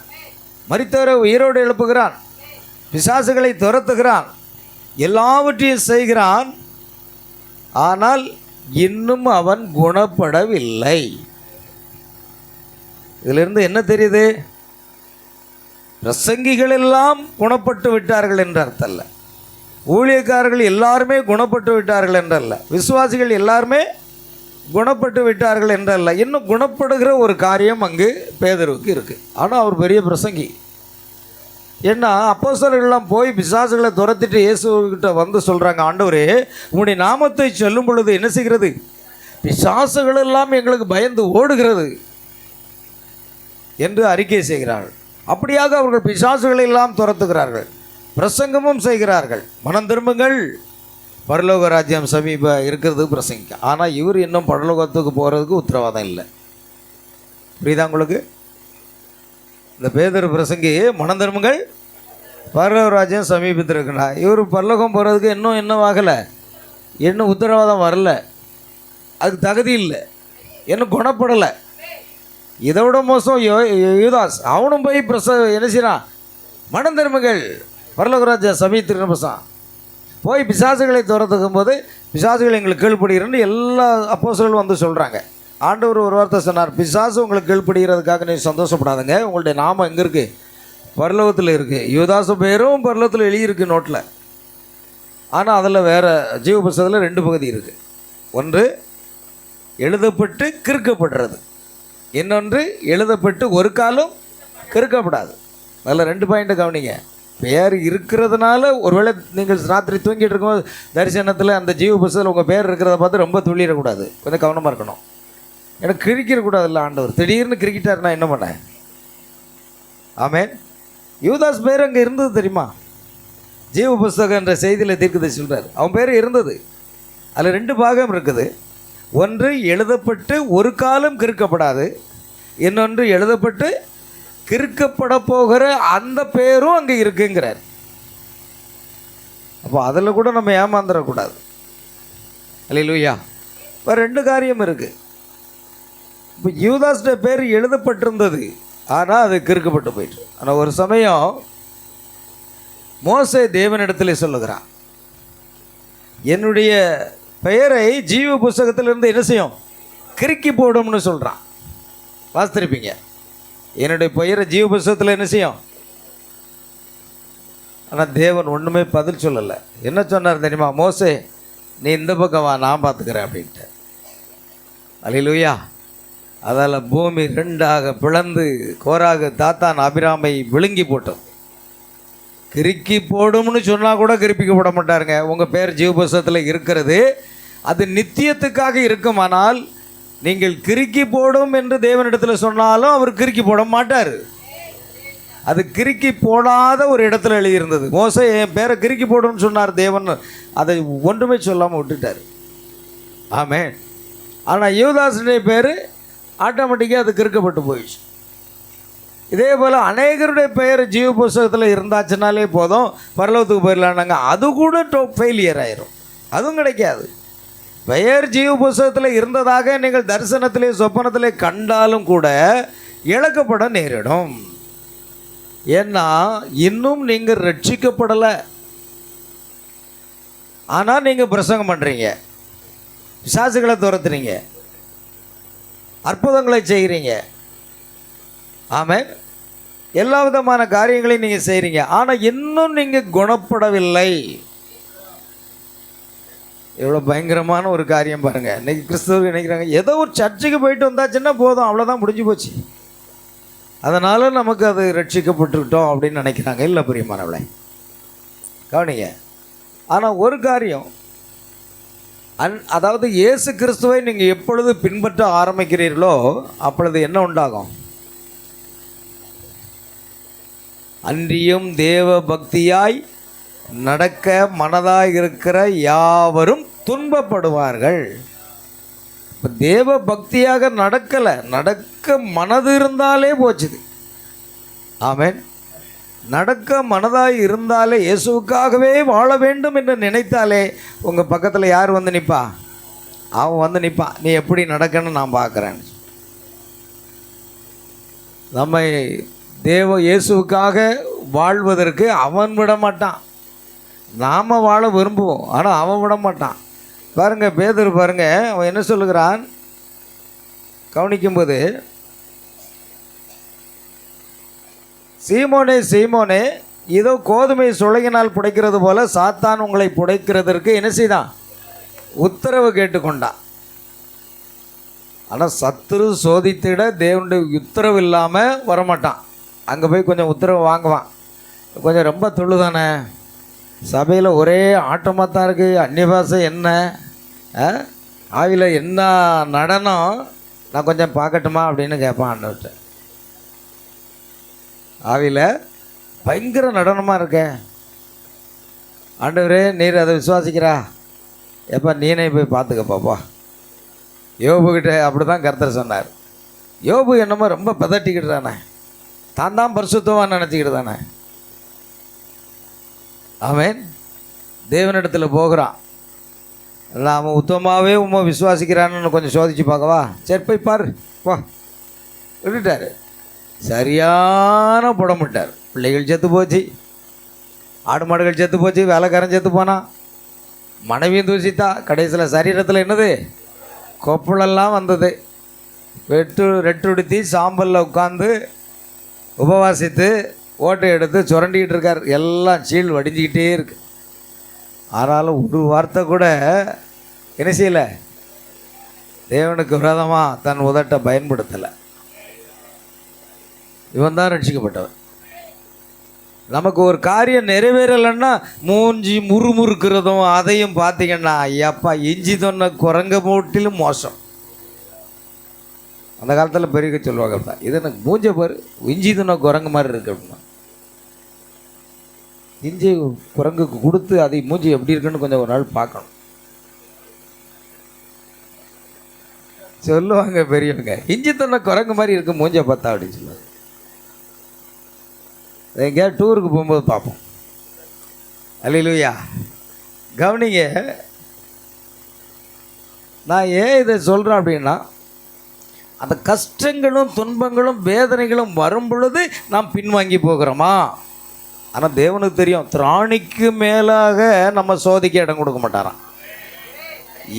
மரித்தவரை உயிரோடு எழுப்புகிறான், பிசாசுகளை துரத்துகிறான், எல்லாவற்றையும் செய்கிறான். ஆனால் இன்னும் அவன் குணப்படவில்லை. இதிலிருந்து என்ன தெரியுது? பிரசங்கிகள் எல்லாம் குணப்பட்டு விட்டார்கள் என்ற அர்த்தம் அல்ல, ஊழியக்காரர்கள் எல்லாருமே குணப்பட்டு விட்டார்கள் என்றல்ல, விசுவாசிகள் எல்லாருமே குணப்பட்டு விட்டார்கள் என்றல்ல. இன்னும் குணப்படுகிற ஒரு காரியம் அங்கு பேதுருவுக்கு இருக்குது. ஆனால் அவர் பெரிய பிரசங்கி. ஏன்னா அப்போஸ்தலர்கள்லாம் போய் பிசாசுகளை துரத்திட்டு இயேசுகிட்ட வந்து சொல்கிறாங்க, ஆண்டவரே உம்முடைய நாமத்தை சொல்லும் பொழுது என்ன செய்கிறது? பிசாசுகள் எல்லாம் எங்களுக்கு பயந்து ஓடுகிறது என்று அறிக்கை செய்கிறார்கள். அப்படியாக அவர்கள் பிசாசுகளை எல்லாம் துரத்துகிறார்கள், பிரசங்கமும் செய்கிறார்கள். மனம் திரும்புங்கள், பரலோக ராஜ்யம் சமீப இருக்கிறது பிரசங்கிக்க. ஆனால் இவர் இன்னும் பரலோகத்துக்கு போகிறதுக்கு உத்தரவாதம் இல்லை. புரியுதா உங்களுக்கு? இந்த பேதுரு பிரசங்கி மனம் திரும்புங்கள், பரலோக ராஜ்யம் சமீபத்திருக்குண்ணா. இவர் பரலோகம் போகிறதுக்கு இன்னும் ஆகலை, இன்னும் உத்தரவாதம் வரல, அதுக்கு தகுதி இல்லை, இன்னும் குணப்படலை. இதை விட மோசம் யூதாஸ், அவனும் போய் என்ன செய்யறான், மனம் திரும்புங்கள் பரலோக ராஜ்யம் சமீபத்திருக்கிற பசன் போய் பிசாசுகளை துரத்துக்கும் போது பிசாசுகள் எங்களுக்கு கீழ்ப்படுகிறன்னு எல்லா அப்போஸ்தலர்களும் வந்து சொல்கிறாங்க. ஆண்டவர் ஒரு வார்த்தை சொன்னார், பிசாசு உங்களுக்கு கீழ்ப்படுகிறதுக்காக நீ சந்தோஷப்படாதுங்க, உங்களுடைய நாமம் எங்கே இருக்குது, பரலோகத்தில் இருக்குது. யுவதாசு பேரும் பரலோகத்தில் எழுதியிருக்கு நோட்டில். ஆனால் அதில் வேறு ஜீவ புஸ்தகத்தில் 2 பகுதி இருக்குது. ஒன்று எழுதப்பட்டு கிறுக்கப்படுறது, இன்னொன்று எழுதப்பட்டு ஒரு காலம் கிறுக்கப்படாது. அதில் 2 பாயிண்ட்டை கவனிங்க. பேர் இருக்கிறதுனால ஒருவேளை நீங்கள் ராத்திரி தூங்கிட்டு இருக்கும்போது தரிசனத்தில் அந்த ஜீவ புஸ்தகத்தில் உங்கள் பேர் இருக்கிறத பார்த்து ரொம்ப துள்ளிடக்கூடாது, கொஞ்சம் கவனமாக இருக்கணும். எனக்கு கிரிக்கிடக்கூடாது. இல்லை, ஆண்டவர் திடீர்னு கிரிக்கிட்டார், நான் என்ன பண்ணேன்? ஆமேன். யூதாஸ் பேர் அங்கே இருந்தது தெரியுமா? ஜீவ புஸ்தகம் என்ற செய்தியில் தீர்க்கதரிசி சொல்கிறார், அவன் பேர் இருந்தது. அதில் 2 பாகம் இருக்குது. ஒன்று எழுதப்பட்டு ஒரு காலம் கிறுக்கப்படாது, இன்னொன்று எழுதப்பட்டு கிறுக்கப்பட போகிற அந்த பேரும் அங்கே இருக்குங்கிறார். அப்போ அதில் கூட நம்ம ஏமாந்துடக்கூடாது. அல்லேலூயா. இப்போ 2 காரியம் இருக்குது. இப்போ யூதாஸ்ட பேர் எழுதப்பட்டிருந்தது, ஆனால் அது கிறுக்கப்பட்டு போயிட்டு. ஆனால் ஒரு சமயம் மோசே தேவனிடத்தில் சொல்லுகிறான், என்னுடைய பெயரை ஜீவ புஸ்தகத்திலிருந்து என்ன செய்யும், கிறுக்கி போடும்னு சொல்கிறான். வாசித்திருப்பீங்க. என்னுடைய பெயரை ஜீவ புஸ்தகத்தில் என்ன செய்யும். ஆனால் தேவன் ஒன்றுமே பதில் சொல்லலை. என்ன சொன்னார் தெரியுமா? மோசே, நீ இந்த பக்கம் வா, நான் பார்த்துக்கிறேன் அப்படின்ட்டு. அல்லேலூயா. அதால் பூமி 2ஆக பிளந்து கோராக தாத்தான் அபிராமை விழுங்கி போட்டோம். கிறுக்கி போடும்னு சொன்னால் கூட கிறுப்பிக்க போட மாட்டாருங்க. உங்கள் பேர் ஜீவ புஸ்தகத்தில் இருக்கிறது, அது நித்தியத்துக்காக இருக்குமானால் நீங்கள் கிறுக்கி போடும் என்று தேவனிடத்தில் சொன்னாலும் அவர் கிறுக்கி போட மாட்டார். அது கிறுக்கி போடாத ஒரு இடத்துல எழுதியிருந்தது. மோசே என் பேரை கிறுக்கி போடும்னு சொன்னார் தேவன், அதை ஒன்றுமே சொல்லாமல் விட்டுட்டார். ஆமேன். ஆனால் யூதாசுடைய பேர் ஆட்டோமேட்டிக்காக அது கிறுக்கப்பட்டு போயிடுச்சு. இதே போல் அநேகருடைய பெயர் ஜீவ புஸ்தகத்தில் இருந்தாச்சுனாலே போதும், பரலோகத்துக்கு போயிடலான்னாங்க. அது கூட ஃபெயிலியர் ஆயிரும், அதுவும் கிடைக்காது. பெயர் ஜீவ புஸ்தகத்தில் இருந்ததாக நீங்கள் தரிசனத்திலே சொப்பனத்திலே கண்டாலும் கூட இழக்கப்பட நேரிடும். ஏன்னா இன்னும் நீங்கள் ரட்சிக்கப்படலை. ஆனால் நீங்கள் பிரசங்கம் பண்ணுறீங்க, பிசாசுகளை துரத்துறீங்க, அற்புதங்களை செய்கிறீங்க, ஆமென், எல்லா விதமான காரியங்களையும் நீங்கள் செய்கிறீங்க. ஆனால் இன்னும் நீங்கள் குணப்படவில்லை. எவ்வளோ பயங்கரமான ஒரு காரியம் பாருங்கள். இன்றைக்கி கிறிஸ்தவர்கள் நினைக்கிறாங்க, ஏதோ ஒரு சர்ச்சுக்கு போயிட்டு வந்தாச்சுன்னா போதும், அவ்வளோதான், முடிஞ்சு போச்சு, அதனால் நமக்கு அது ரட்சிக்கப்பட்டுக்கிட்டோம் அப்படின்னு நினைக்கிறாங்க. இல்லை பிரியமானவளே, கவனிங்க. ஆனால் ஒரு காரியம், அதாவது இயேசு கிறிஸ்துவை நீங்கள் எப்பொழுது பின்பற்ற ஆரம்பிக்கிறீர்களோ அப்பொழுது என்ன உண்டாகும்? அன்றியும் தேவ பக்தியாய் நடக்க மனதாய் இருக்கிற யாவரும் துன்பப்படுவார்கள். இப்போ தேவ பக்தியாக நடக்கலை, நடக்க மனது இருந்தாலே போச்சுது. ஆமென். நடக்க மனதாய் இருந்தாலே, இயேசுவுக்காகவே வாழ வேண்டும் என்று நினைத்தாலே உங்கள் பக்கத்தில் யார் வந்து நிற்பா? அவன் வந்து நிற்பான். நீ எப்படி நடக்கன்னு நான் பார்க்குறேன். நம்மை இயேசுவுக்காக வாழ்வதற்கு அவன் விட மாட்டான். நாம் வாழ விரும்புவோம், ஆனால் அவன் விட மாட்டான். பாருங்கள், பேதுரு பாருங்கள், அவன் என்ன சொல்லுகிறான் கவனிக்கும்போது, சீமோனே சீமோனே, இதோ கோதுமை சுளையினால் புடைக்கிறது போல சாத்தான் உங்களை புடைக்கிறதற்கு என்ன செய்தான்? உத்தரவு கேட்டுக்கொண்டான். ஆனால் சத்துரு சோதித்திட தேவனுடைய உத்தரவு இல்லாமல் வரமாட்டான். அங்கே போய் கொஞ்சம் உத்தரவு வாங்குவான். கொஞ்சம் ரொம்ப தொழுதானே, சபையில் ஒரே ஆட்டமாக தான் இருக்குது, அந்நிய பாஷை என்ன, ஆவியில் என்ன நடனம், நான் கொஞ்சம் பார்க்கட்டுமா அப்படின்னு கேட்பான் ஆண்டவர்கிட்ட. ஆவியில் பயங்கர நடனமாக இருக்கேன், ஆண்டவரே நீர் அதை விசுவாசிக்கிறா எப்போ நீனே போய் பார்த்துக்கப்பாப்பா. யோபுக்கிட்ட அப்படி தான் கர்த்தர் சொன்னார். யோபு என்னமோ ரொம்ப பதட்டிக்கிட்டு தானே, தான் பரிசுத்தவான்னு நினச்சிக்கிட்டு தானே. அவன் தேவனிடத்தில் போகிறான். இல்லை அவன் உத்தமாகவே உண்மை விசுவாசிக்கிறான்னு கொஞ்சம் சோதிச்சு பார்க்கவா, சரி போய் பாரு வா விட்டுட்டார். சரியான புடமிட்டார். பிள்ளைகள் செத்து போச்சு, ஆடு மாடுகள் செத்து போச்சு, வேலைக்காரன் செத்து போனான், மனைவியும் தூசித்தா. கடைசியில் சரீரத்தில் என்னது, கொப்பளெல்லாம் வந்தது. ரெட்டுடுத்தி சாம்பலில் உட்காந்து உபவாசித்து ஓட்டை எடுத்து சுரண்டிக்கிட்டு இருக்கார். எல்லாம் சீழ் வடிஞ்சிக்கிட்டே இருக்கு. ஆனாலும் ஒரு வார்த்தை கூட என்ன செய்யலை, தேவனுக்கு விரோதமாக தன் உதட்டை பயன்படுத்தலை. இவன் தான் ரட்சிக்கப்பட்டவன். நமக்கு ஒரு காரியம் நிறைவேறலைன்னா மூஞ்சி முறுமுறுக்கிறதும் அதையும் பார்த்தீங்கன்னா ஐயாப்பா இஞ்சி தொன்ன குரங்க மூட்டிலும் மோசம். அந்த காலத்தில் பெரிய சொல்லுவாங்க தான், இது எனக்கு மூஞ்ச பாரு இஞ்சி தொன்ன குரங்கு மாதிரி இருக்கு அப்படின்னா. இஞ்சி குரங்குக்கு கொடுத்து அதை மூஞ்சி எப்படி இருக்குன்னு கொஞ்சம் ஒரு நாள் பார்க்கணும் சொல்லுவாங்க பெரியவங்க. இஞ்சி தொன்ன குரங்கு மாதிரி இருக்கு மூஞ்ச பார்த்தா அப்படின்னு சொல்லுவாங்க. எங்கேயாவது டூருக்கு போகும்போது பார்ப்போம். அல்லேலூயா. கவனிங்க, நான் ஏன் இதை சொல்கிறேன் அப்படின்னா, அந்த கஷ்டங்களும் துன்பங்களும் வேதனைகளும் வரும் பொழுது நாம் பின்வாங்கி போகிறோமா? ஆனால் தேவனுக்கு தெரியும், திராணிக்கு மேலாக நம்ம சோதிக்க இடம் கொடுக்க மாட்டாராம்.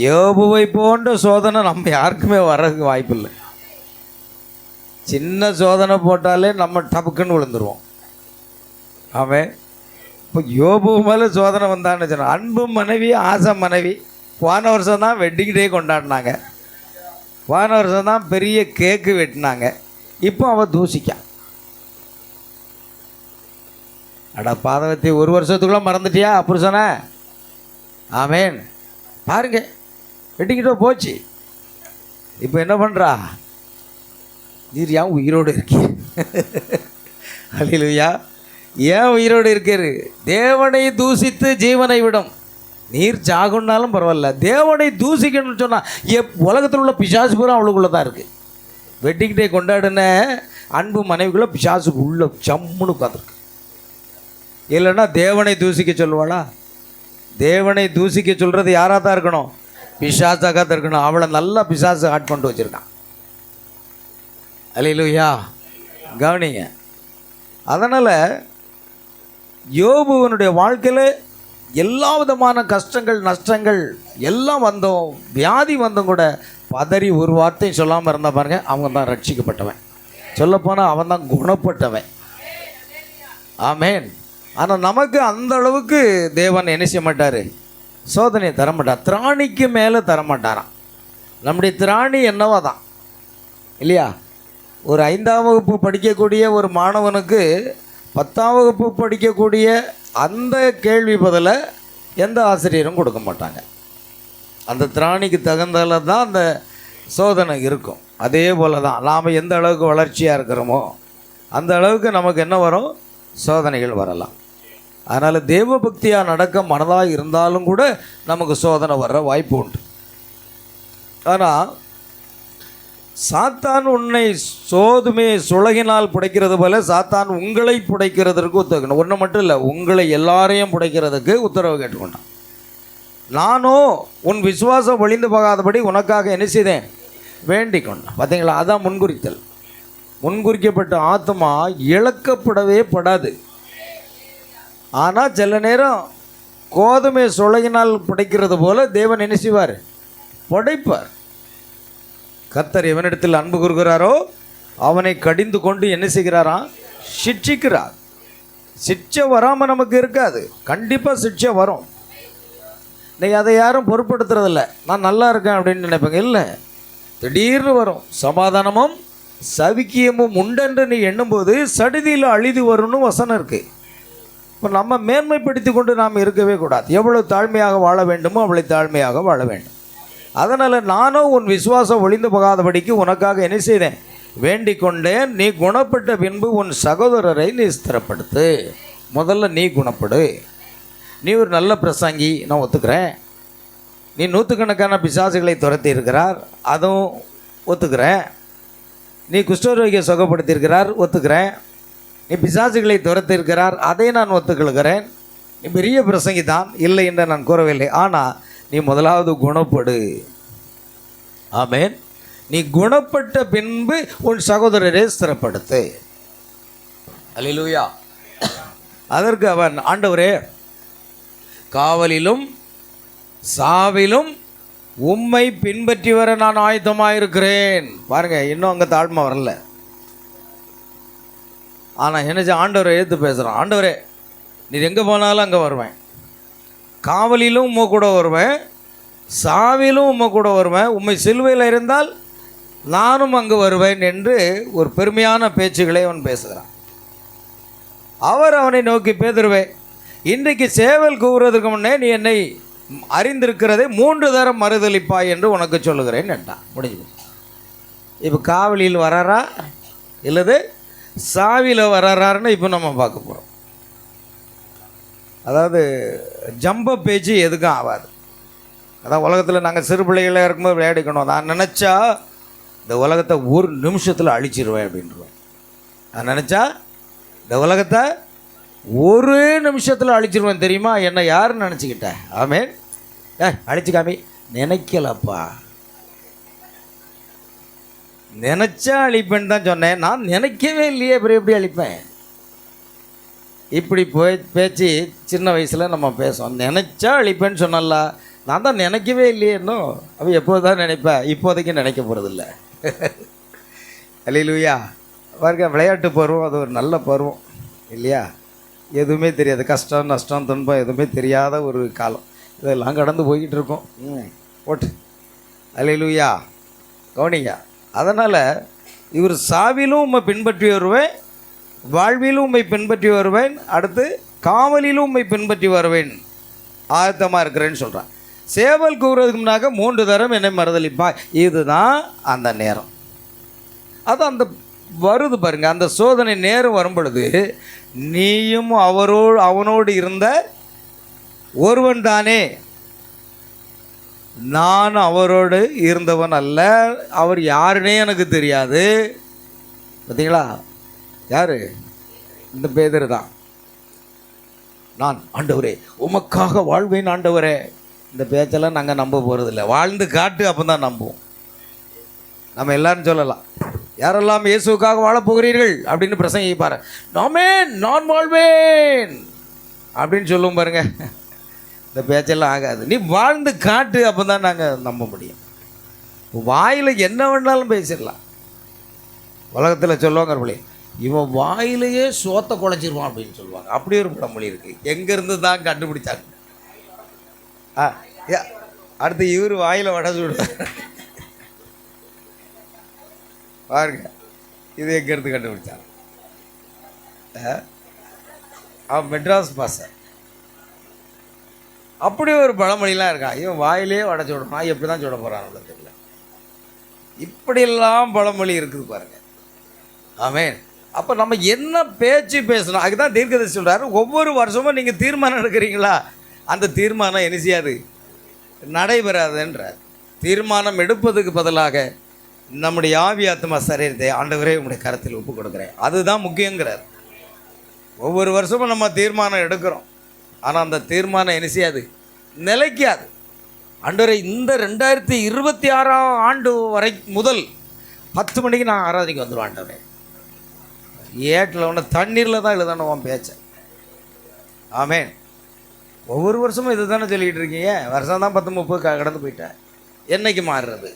யோபுவை போன்ற சோதனை நம்ம யாருக்குமே வர்றதுக்கு வாய்ப்பு இல்லை. சின்ன சோதனை போட்டாலே நம்ம டப்புக்குன்னு விழுந்துருவோம். அவன் இப்போ யோபு மேலே சோதனை வந்தான்னு சொன்னான். அன்பு மனைவி, ஆசை மனைவி. போன வருஷம் தான் வெட்டிங் டே கொண்டாடினாங்க, போன வருஷம் தான் பெரிய கேக்கு வெட்டினாங்க. இப்போ அவன் தூசிக்கான். அடா பாதவத்தை ஒரு வருஷத்துக்குள்ளே மறந்துட்டியா புருஷனை? ஆமேன். பாருங்க, வெட்டிக்கிட்டோ போச்சு. இப்போ என்ன பண்ணுறா, நீர் ஏன் உயிரோடு இருக்கீங்க? அல்லேலூயா. ஏன் உயிரோடு இருக்காரு? தேவனை தூசித்து ஜீவனை விடும். நீர் சாகுன்னாலும் பரவாயில்ல, தேவனை தூசிக்கணும்னு சொன்னால் உலகத்தில் உள்ள பிசாசு பூரா அவளுக்குள்ளே தான் இருக்குது. வெட்டிங் டே கொண்டாடின அன்பு மனைவிக்குள்ளே பிசாசுக்கு உள்ள சம்முன்னு உட்காந்துருக்கு. இல்லைன்னா தேவனை தூசிக்க சொல்லுவாளா? தேவனை தூசிக்க சொல்கிறது யாராக தான் இருக்கணும்? பிசாசாக தான் இருக்கணும். அவளை நல்லா பிசாசு ஆட் பண்ணிட்டு வச்சுருக்கான். அல்லேலூயா. கவனிங்க. அதனால் யோபுவனுடைய வாழ்க்கையில் எல்லா விதமான கஷ்டங்கள் நஷ்டங்கள் எல்லாம் வந்தோம், வியாதி வந்தும் கூட பதறி ஒரு வார்த்தையும் சொல்லாமல் இருந்தால் பாருங்க, அவங்க தான் ரட்சிக்கப்பட்டவன். சொல்லப்போனால் அவன் தான் குணப்பட்டவன். ஆமேன். ஆனால் நமக்கு அந்த அளவுக்கு தேவன் என்ன செய்ய மாட்டார், சோதனையை தரமாட்டார். திராணிக்கு மேலே தரமாட்டாராம். நம்முடைய திராணி என்னவோ தான் இல்லையா? ஒரு 5ஆம் வகுப்பு படிக்கக்கூடிய ஒரு மாணவனுக்கு 10ஆம் வகுப்பு படிக்கக்கூடிய அந்த கேள்வி பதிலை எந்த ஆசிரியரும் கொடுக்க மாட்டாங்க. அந்த திராணிக்கு தகுந்தால தான் அந்த சோதனை இருக்கும். அதே போல் தான் நாம் எந்த அளவுக்கு வளர்ச்சியாக இருக்கிறோமோ அந்த அளவுக்கு நமக்கு என்ன வரும், சோதனைகள் வரலாம். அதனால் தேவ பக்தியாக நடக்க மனதாக இருந்தாலும் கூட நமக்கு சோதனை வர்ற வாய்ப்பு உண்டு. ஆனால் சாத்தான் உன்னை சோதுமே சுலகினால் புடைக்கிறது போல சாத்தான் உங்களை புடைக்கிறதுக்கு உத்தரவு. ஒன்று மட்டும் இல்லை, உங்களை எல்லாரையும் புடைக்கிறதுக்கு உத்தரவு கேட்டுக்கொண்டான். நானும் உன் விசுவாசம் ஒளிந்து போகாதபடி உனக்காக என்ன செய்தேன், வேண்டிக் கொண்டேன். பார்த்தீங்களா? அதான் முன்குறித்தல். முன்குறிக்கப்பட்ட ஆத்மா இழக்கப்படவே படாது. ஆனால் சில நேரம் கோதுமை சுலகினால் புடைக்கிறது போல தேவன் என்ன செய்வார், புடைப்பார். கர்த்தர் எவனிடத்தில் அன்பு கூறுகிறாரோ அவனை கடிந்து கொண்டு என்ன செய்கிறாராம், சிட்சிக்கிறார். சிட்சை வராமல் நமக்கு இருக்காது, கண்டிப்பாக சிட்சை வரும். நீங்கள் அதை யாரும் பொருட்படுத்துறதில்ல. நான் நல்லா இருக்கேன் அப்படின்னு நினைப்பேங்க. இல்லை, திடீர்னு வரும். சமாதானமும் சவிக்கியமும் உண்டென்று நீ எண்ணும்போது சடுதியில் அழிது வரும்னு வசனம் இருக்குது. இப்போ நம்ம மேன்மைப்படுத்தி கொண்டு நாம் இருக்கவே கூடாது. எவ்வளவு தாழ்மையாக வாழ வேண்டுமோ அவளை தாழ்மையாக வாழ வேண்டும். அதனால் நானும் உன் விசுவாசம் ஒளிந்து போகாதபடிக்கு உனக்காக என்ன செய்தேன், வேண்டிக் கொண்டேன். நீ குணப்பட்ட பின்பு உன் சகோதரரை நீ ஸ்திரப்படுத்து. முதல்ல நீ குணப்படு. நீ ஒரு நல்ல பிரசங்கி, நான் ஒத்துக்கிறேன். நீ நூற்றுக்கணக்கான பிசாசுகளை துரத்தி இருக்கிறார், அதுவும் ஒத்துக்கிறேன். நீ குஷ்டரோகியை சுகப்படுத்தியிருக்கிறார், ஒத்துக்கிறேன். நீ பிசாசுகளை துரத்தி இருக்கிறார், அதை நான் ஒத்துக்கொள்கிறேன். நீ பெரிய பிரசங்கி தான், இல்லை என்று நான் கூறவில்லை. ஆனால் நீ முதலாவது குணப்படு. ஆமென். நீ குணப்பட்ட பின்பு உன் சகோதரரை ஸ்திரப்படுத்து. அல்லேலூயா. அதற்கு அவன், ஆண்டவரே, காவலிலும் சாவிலும் உம்மை பின்பற்றி வர நான் ஆயத்தமாயிருக்கிறேன். பாருங்க, இன்னும் அங்கே தாழ்மை வரல. ஆனால் என்னச்சு ஆண்டவரை ஏற்று பேசுகிறான். ஆண்டவரே, நீர் எங்கே போனாலும் அங்கே வருவேன், காவலிலும் உம்மை கூட வருவேன், சாவிலும் உம்மை கூட வருவேன், உம்மை சிலுவையில் இருந்தால் நானும் அங்கு வருவேன் என்று ஒரு பெருமையான பேச்சுகளை அவன் பேசுகிறான். அவர் அவனை நோக்கி, பேதுருவே, இன்றைக்கு சேவல் கூவுறதுக்கு முன்னே நீ என்னை அறிந்திருக்கிறதை 3 தரம் மறுதளிப்பாய் என்று உனக்கு சொல்லுகிறேன் என்றான். முடிஞ்சு. இப்போ காவலியில் வராரா இல்லது சாவியில் வராரான்னு இப்போ நம்ம பார்க்க போகிறோம். அதாவது ஜம்ப பேச்சு எதுக்கும் ஆகாது. அதான் உலகத்தில் நாங்கள் சிறு பிள்ளைகளாக இருக்கும்போது விளையாடிக்கணும். நான் நினச்சா இந்த உலகத்தை 1 நிமிஷத்தில் அழிச்சிருவேன் அப்படின்றவேன். நான் நினச்சா இந்த உலகத்தை 1 நிமிஷத்தில் அழிச்சிருவேன். தெரியுமா? என்னை யாருன்னு நினச்சிக்கிட்டேன்? ஆமென். அழிச்சுக்காமி நினைக்கலப்பா. நினச்சா அழிப்பேன்னு தான் சொன்னேன். நான் நினைக்கவே இல்லையே, அப்புறம் எப்படி அழிப்பேன்? இப்படி பேச்சு சின்ன வயசில் நம்ம பேசுவோம். நினச்சா அழிப்பேன்னு சொன்னல, நான் தான் நினைக்கவே இல்லையே. இன்னும் அவன் எப்போது தான் நினைப்பேன், இப்போதைக்கு நினைக்க போகிறதில்ல. அல்லேலூயா. பாருங்க, விளையாட்டு பருவம் அது ஒரு நல்ல பருவம் இல்லையா? எதுவுமே தெரியாது, கஷ்டம் நஷ்டம் துன்பம் எதுவுமே தெரியாத ஒரு காலம். இதெல்லாம் கடந்து போய்கிட்டு இருக்கோம். ஓட்டு. அல்லேலூயா. கவனிங்க. அதனால் இவர் சாவிலும் உம்மை பின்பற்றி வருவேன், வாழ்விலும் உம்மை பின்பற்றி வருவேன், அடுத்து காவலிலும் உம்மை பின்பற்றி வருவேன், ஆயத்தமாக இருக்கிறேன்னு சொல்கிறான். சேவல் கூறுறதுக்கு முன்னாக 3 தரம் என்னை மறுதளிப்பா. இதுதான் அந்த நேரம். அது அந்த வருது பாருங்க. அந்த சோதனை நேரம் வரும் பொழுது நீயும் அவனோடு இருந்த ஒருவன் தானே, நான் அவரோடு இருந்தவன் அல்ல. அவர் யாருன்னே எனக்கு தெரியாது. பார்த்தீங்களா? யாரு? இந்த பேதர் தான். நான், ஆண்டவரே, உமக்காக வாழ்வேன் ஆண்டவரே. இந்த பேச்செல்லாம் நாங்கள் நம்ப போகிறதில்ல. வாழ்ந்து காட்டு, அப்போ தான் நம்புவோம். நம்ம எல்லாரும் சொல்லலாம், யாரெல்லாம் இயேசுக்காக வாழப்போகிறீர்கள் அப்படின்னு பிரசங்கிப்பாரு. ஆமென், நான் வாழ்வேன் அப்படின்னு சொல்லுவோம் பாருங்க. இந்த பேச்செல்லாம் ஆகாது. நீ வாழ்ந்து காட்டு, அப்போ தான் நாங்கள் நம்ப முடியும். வாயில் என்ன வேணாலும் பேசிடலாம். உலகத்தில் சொல்லுவாங்க, இவன் வாயிலேயே சோத்தை குலைச்சிருவான் அப்படின்னு சொல்லுவாங்க. அப்படி ஒரு பழமொழி இருக்குது. எங்கேருந்து தான் கண்டுபிடிச்சாங்க? அடுத்து இவர் வாயில் வடை சுடுவார். பாருங்க, இது எங்கேருந்து கண்டுபிடிச்சாங்க? அவன் மெட்ராஸ் பாச. அப்படி ஒரு பழமொழிலாம் இருக்கான். இவன் வாயிலே வடை சுடணும், எப்படி தான் சுட போகிறான்னு தெரியல. இப்படியெல்லாம் பழமொழி இருக்குது பாருங்க. ஆமென். அப்போ நம்ம என்ன பேச்சு பேசணும்? அதுதான் தீர்க்கதரிசி சொல்கிறாரு, ஒவ்வொரு வருஷமும் நீங்கள் தீர்மானம் எடுக்கிறீங்களா, அந்த தீர்மானம் என்ன செய்யாது, நடைபெறாதுன்றார். தீர்மானம் எடுப்பதுக்கு பதிலாக நம்முடைய ஆவி ஆத்மா சரீரத்தை ஆண்டவரே உங்களுடைய கருத்தில் ஒப்பு கொடுக்குறேன், அதுதான் முக்கியங்கிறார். ஒவ்வொரு வருஷமும் நம்ம தீர்மானம் எடுக்கிறோம், ஆனால் அந்த தீர்மானம் என்ன செய்யாது, நிலைக்காது. ஆண்டவரே, இந்த 2026 ஆண்டு வரை முதல் 10 மணிக்கு நான் ஆராதனைக்கு வந்துடுவேன் ஆண்டவரே. ஏட்டில் ஒன்று தண்ணீரில் தான் எழுதானு உன் பேச்சை. ஆமென். ஒவ்வொரு வருஷமும் இது தானே சொல்லிக்கிட்டு இருக்கீங்க. வருஷம் தான் 10 30 கடந்து போயிட்டேன். என்னைக்கு மாறுறது?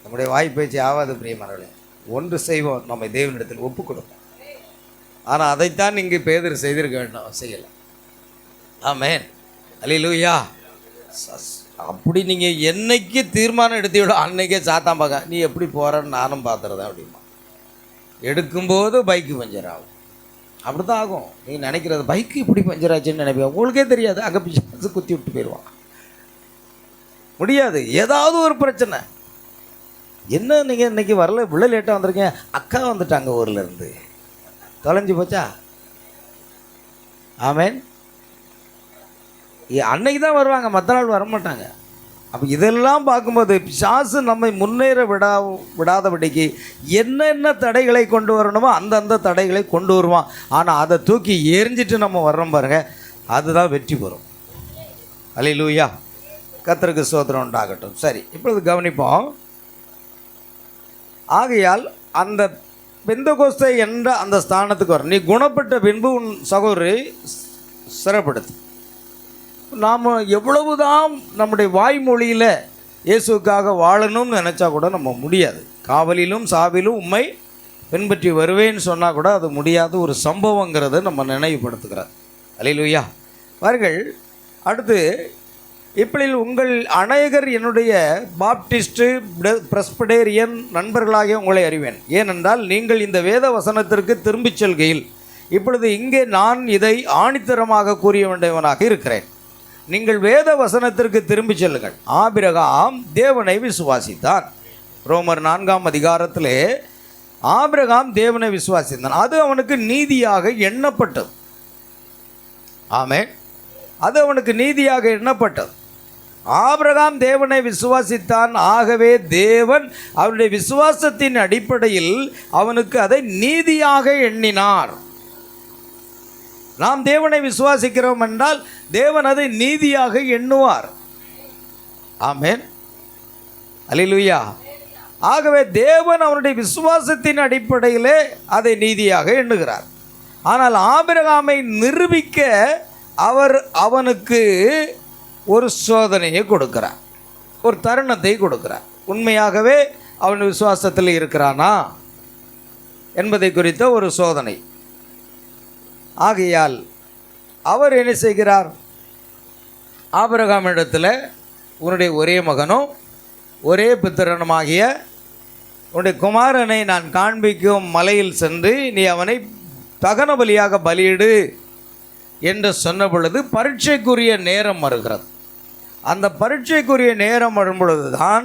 நம்முடைய வாய்ப்பேச்சு ஆகாது பிரியமானவர்களே. ஒன்று செய்வோம், நம்ம தேவனிடத்தில் ஒப்பு கொடுப்போம். ஆனால் அதைத்தான் இங்கே பேதர் செய்திருக்க வேண்டும், செய்யலை. ஆமென். அல்லேலூயா. அப்படி நீங்கள் என்னைக்கு தீர்மானம் எடுத்தீங்களோ அன்னைக்கே சாத்தான் பார்க்க, நீ எப்படி போகிறன்னு நானும் பார்த்துறதா அப்படிமா. எடுக்கும்போது பைக்கு பஞ்சர் ஆகும். அப்படி தான் ஆகும். நீங்கள் நினைக்கிறது பைக்கு இப்படி பஞ்சர் ஆச்சுன்னு நினைப்பீங்க, உங்களுக்கே தெரியாது. அங்கே பிடிச்சி குத்தி விட்டு போயிடுவான். முடியாது, ஏதாவது ஒரு பிரச்சனை. என்ன நீங்கள் இன்றைக்கி வரல, இவ்வளோ லேட்டாக வந்திருக்கேன், அக்கா வந்துட்டாங்க ஊர்லேருந்து, தொலைஞ்சி போச்சா? ஆமென். அன்னைக்கு தான் வருவாங்க, மற்ற நாள் வரமாட்டாங்க. அப்போ இதெல்லாம் பார்க்கும்போது பிசாசு நம்மை முன்னேற விடாதபடிக்கு என்னென்ன தடைகளை கொண்டு வரணுமோ அந்தந்த தடைகளை கொண்டு வருவான். ஆனால் அதை தூக்கி எரிஞ்சிட்டு நம்ம வர்றோம் பாருங்க, அதுதான் வெற்றி பெறும். அல்லேலூயா, கர்த்தருக்கு ஸ்தோத்திரம் உண்டாகட்டும். சரி, இப்பொழுது கவனிப்போம். ஆகையால் அந்த பெந்தெகோஸ்தே என்ற அந்த ஸ்தானத்துக்கு வர, நீ குணப்பட்ட பின்பு உன் சகோதரி சிறப்படுத்து. நாம் எவ்வளவுதான் நம்முடைய வாய்மொழியில் இயேசுக்காக வாழணும்னு நினச்சா கூட நம்ம முடியாது. காவலிலும் சாவிலும் உம்மை பின்பற்றி வருவேன்னு சொன்னால் கூட அது முடியாத ஒரு சம்பவங்கிறத நம்ம நினைவுபடுத்துகிறார். அல்லேலூயா. பாருங்கள், அடுத்து இப்படி உங்கள் அநேகர் என்னுடைய பாப்டிஸ்ட்டு பிரஸ்பிடேரியன் நண்பர்களாகிய உங்களை அறிவேன். ஏனென்றால் நீங்கள் இந்த வேத வசனத்திற்கு திரும்பிச் செல்கையில் இப்பொழுது இங்கே நான் இதை ஆணித்தரமாக கூறிய வேண்டியவனாக இருக்கிறேன். நீங்கள் வேத வசனத்திற்கு திரும்பிச் செல்லுங்கள். ஆபிரகாம் தேவனை விசுவாசித்தான். ரோமர் 4ஆம் அதிகாரத்திலே ஆபிரகாம் தேவனை விசுவாசித்தான், அது அவனுக்கு நீதியாக எண்ணப்பட்டது. ஆமென். அது அவனுக்கு நீதியாக எண்ணப்பட்டது. ஆபிரகாம் தேவனை விசுவாசித்தான், ஆகவே தேவன் அவனுடைய விசுவாசத்தின் அடிப்படையில் அவனுக்கு அதை நீதியாக எண்ணினார். நாம் தேவனை விசுவாசிக்கிறோம் என்றால் தேவன் அதை நீதியாக எண்ணுவார். ஆமென், அல்லேலூயா. ஆகவே தேவன் அவனுடைய விசுவாசத்தின் அடிப்படையிலே அதை நீதியாக எண்ணுகிறார். ஆனால் ஆபிரகாமை நிரூபிக்க அவனுக்கு ஒரு சோதனையை கொடுக்கிறார், ஒரு தருணத்தை கொடுக்கிறார். உண்மையாகவே அவன் விசுவாசத்தில் இருக்கிறானா என்பதை குறித்த ஒரு சோதனை. ஆகையால் அவர் என்ன செய்கிறார்? ஆபிரகாமிடத்தில் உன்னுடைய ஒரே மகனும் ஒரே புத்திரனுமாகிய உன்னுடைய குமாரனை நான் காண்பிக்கும் மலையில் சென்று நீ அவனை தகன பலியாக பலியிடு என்று சொன்ன பொழுது பரீட்சைக்குரிய நேரம் வருகிறது. அந்த பரீட்சைக்குரிய நேரம் வரும் பொழுது தான்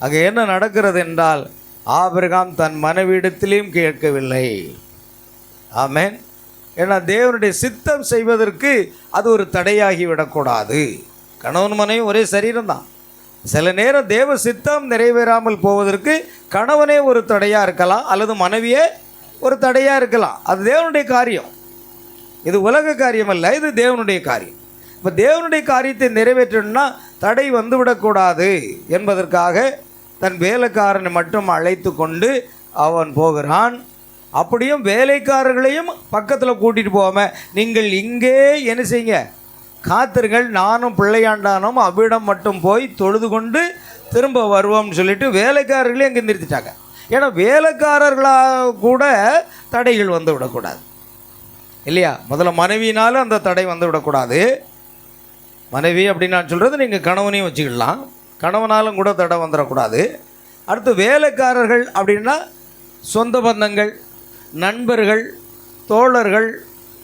அங்கே என்ன நடக்கிறது என்றால், ஆபிரகாம் தன் மனைவியிடத்திலையும் கேட்கவில்லை. ஆமென். ஏன்னா தேவனுடைய சித்தம் செய்வதற்கு அது ஒரு தடையாகி விடக்கூடாது. கணவன் மனைவி ஒரே சரீரம்தான். சில நேரம் தேவ சித்தம் நிறைவேறாமல் போவதற்கு கணவனே ஒரு தடையாக இருக்கலாம், அல்லது மனைவியே ஒரு தடையாக இருக்கலாம். அது தேவனுடைய காரியம், இது உலக காரியம் அல்ல, இது தேவனுடைய காரியம். இப்போ தேவனுடைய காரியத்தை நிறைவேற்றணும்னா தடை வந்துவிடக்கூடாது என்பதற்காக தன் வேலைக்காரனை மட்டும் அழைத்து கொண்டு அவன் போகிறான். அப்படியும் வேலைக்காரர்களையும் பக்கத்தில் கூட்டிகிட்டு போகாமல் நீங்கள் இங்கே என்ன செய்யுங்க, காத்திருங்கள், நானும் பிள்ளையாண்டானும் அவ்விடம் மட்டும் போய் தொழுது கொண்டு திரும்ப வருவோம்னு சொல்லிட்டு வேலைக்காரர்களையும் அங்கே நிறுத்திட்டாங்க. ஏன்னா வேலைக்காரர்களாக கூட தடைகள் வந்து விடக்கூடாது இல்லையா? முதல்ல மனைவினாலும் அந்த தடை வந்து விடக்கூடாது. மனைவி அப்படின்னு நான் சொல்கிறது நீங்கள் கணவனையும் வச்சுக்கிடலாம், கணவனாலும் கூட தடை வந்துடக்கூடாது. அடுத்து வேலைக்காரர்கள் அப்படின்னா சொந்த பந்தங்கள், நண்பர்கள், தோழர்கள்,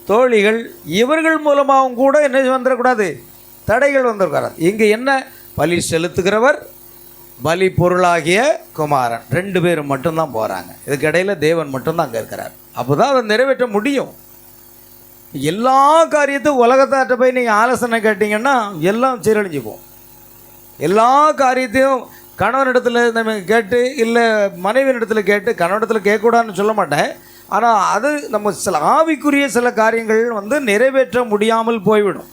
தோழிகள், இவர்கள் மூலமாகவும் கூட என்ன வந்துடக்கூடாது, தடைகள் வந்துடக்கூடாது. இங்கே என்ன, பலி செலுத்துகிறவர், பலி பொருளாகிய குமாரன், 2 பேரும் மட்டும்தான் போகிறாங்க. இதுக்கு இடையில் தேவன் மட்டும்தான் அங்கே இருக்கிறார். அப்போ தான் அதை நிறைவேற்ற முடியும். எல்லா காரியத்தையும் உலகத்தாட்ட போய் நீங்கள் ஆலோசனை கேட்டிங்கன்னா எல்லாம் சீரழிஞ்சுப்போம். எல்லா காரியத்தையும் கணவனிடத்தில் நம்ம கேட்டு, இல்லை மனைவியிடத்தில் கேட்டு, கணவனிடத்தில் கேட்கக்கூடாதுன்னு சொல்ல மாட்டேன். ஆனால் அது நம்ம சில ஆவிக்குரிய சில காரியங்கள் வந்து நிறைவேற்ற முடியாமல் போய்விடும்.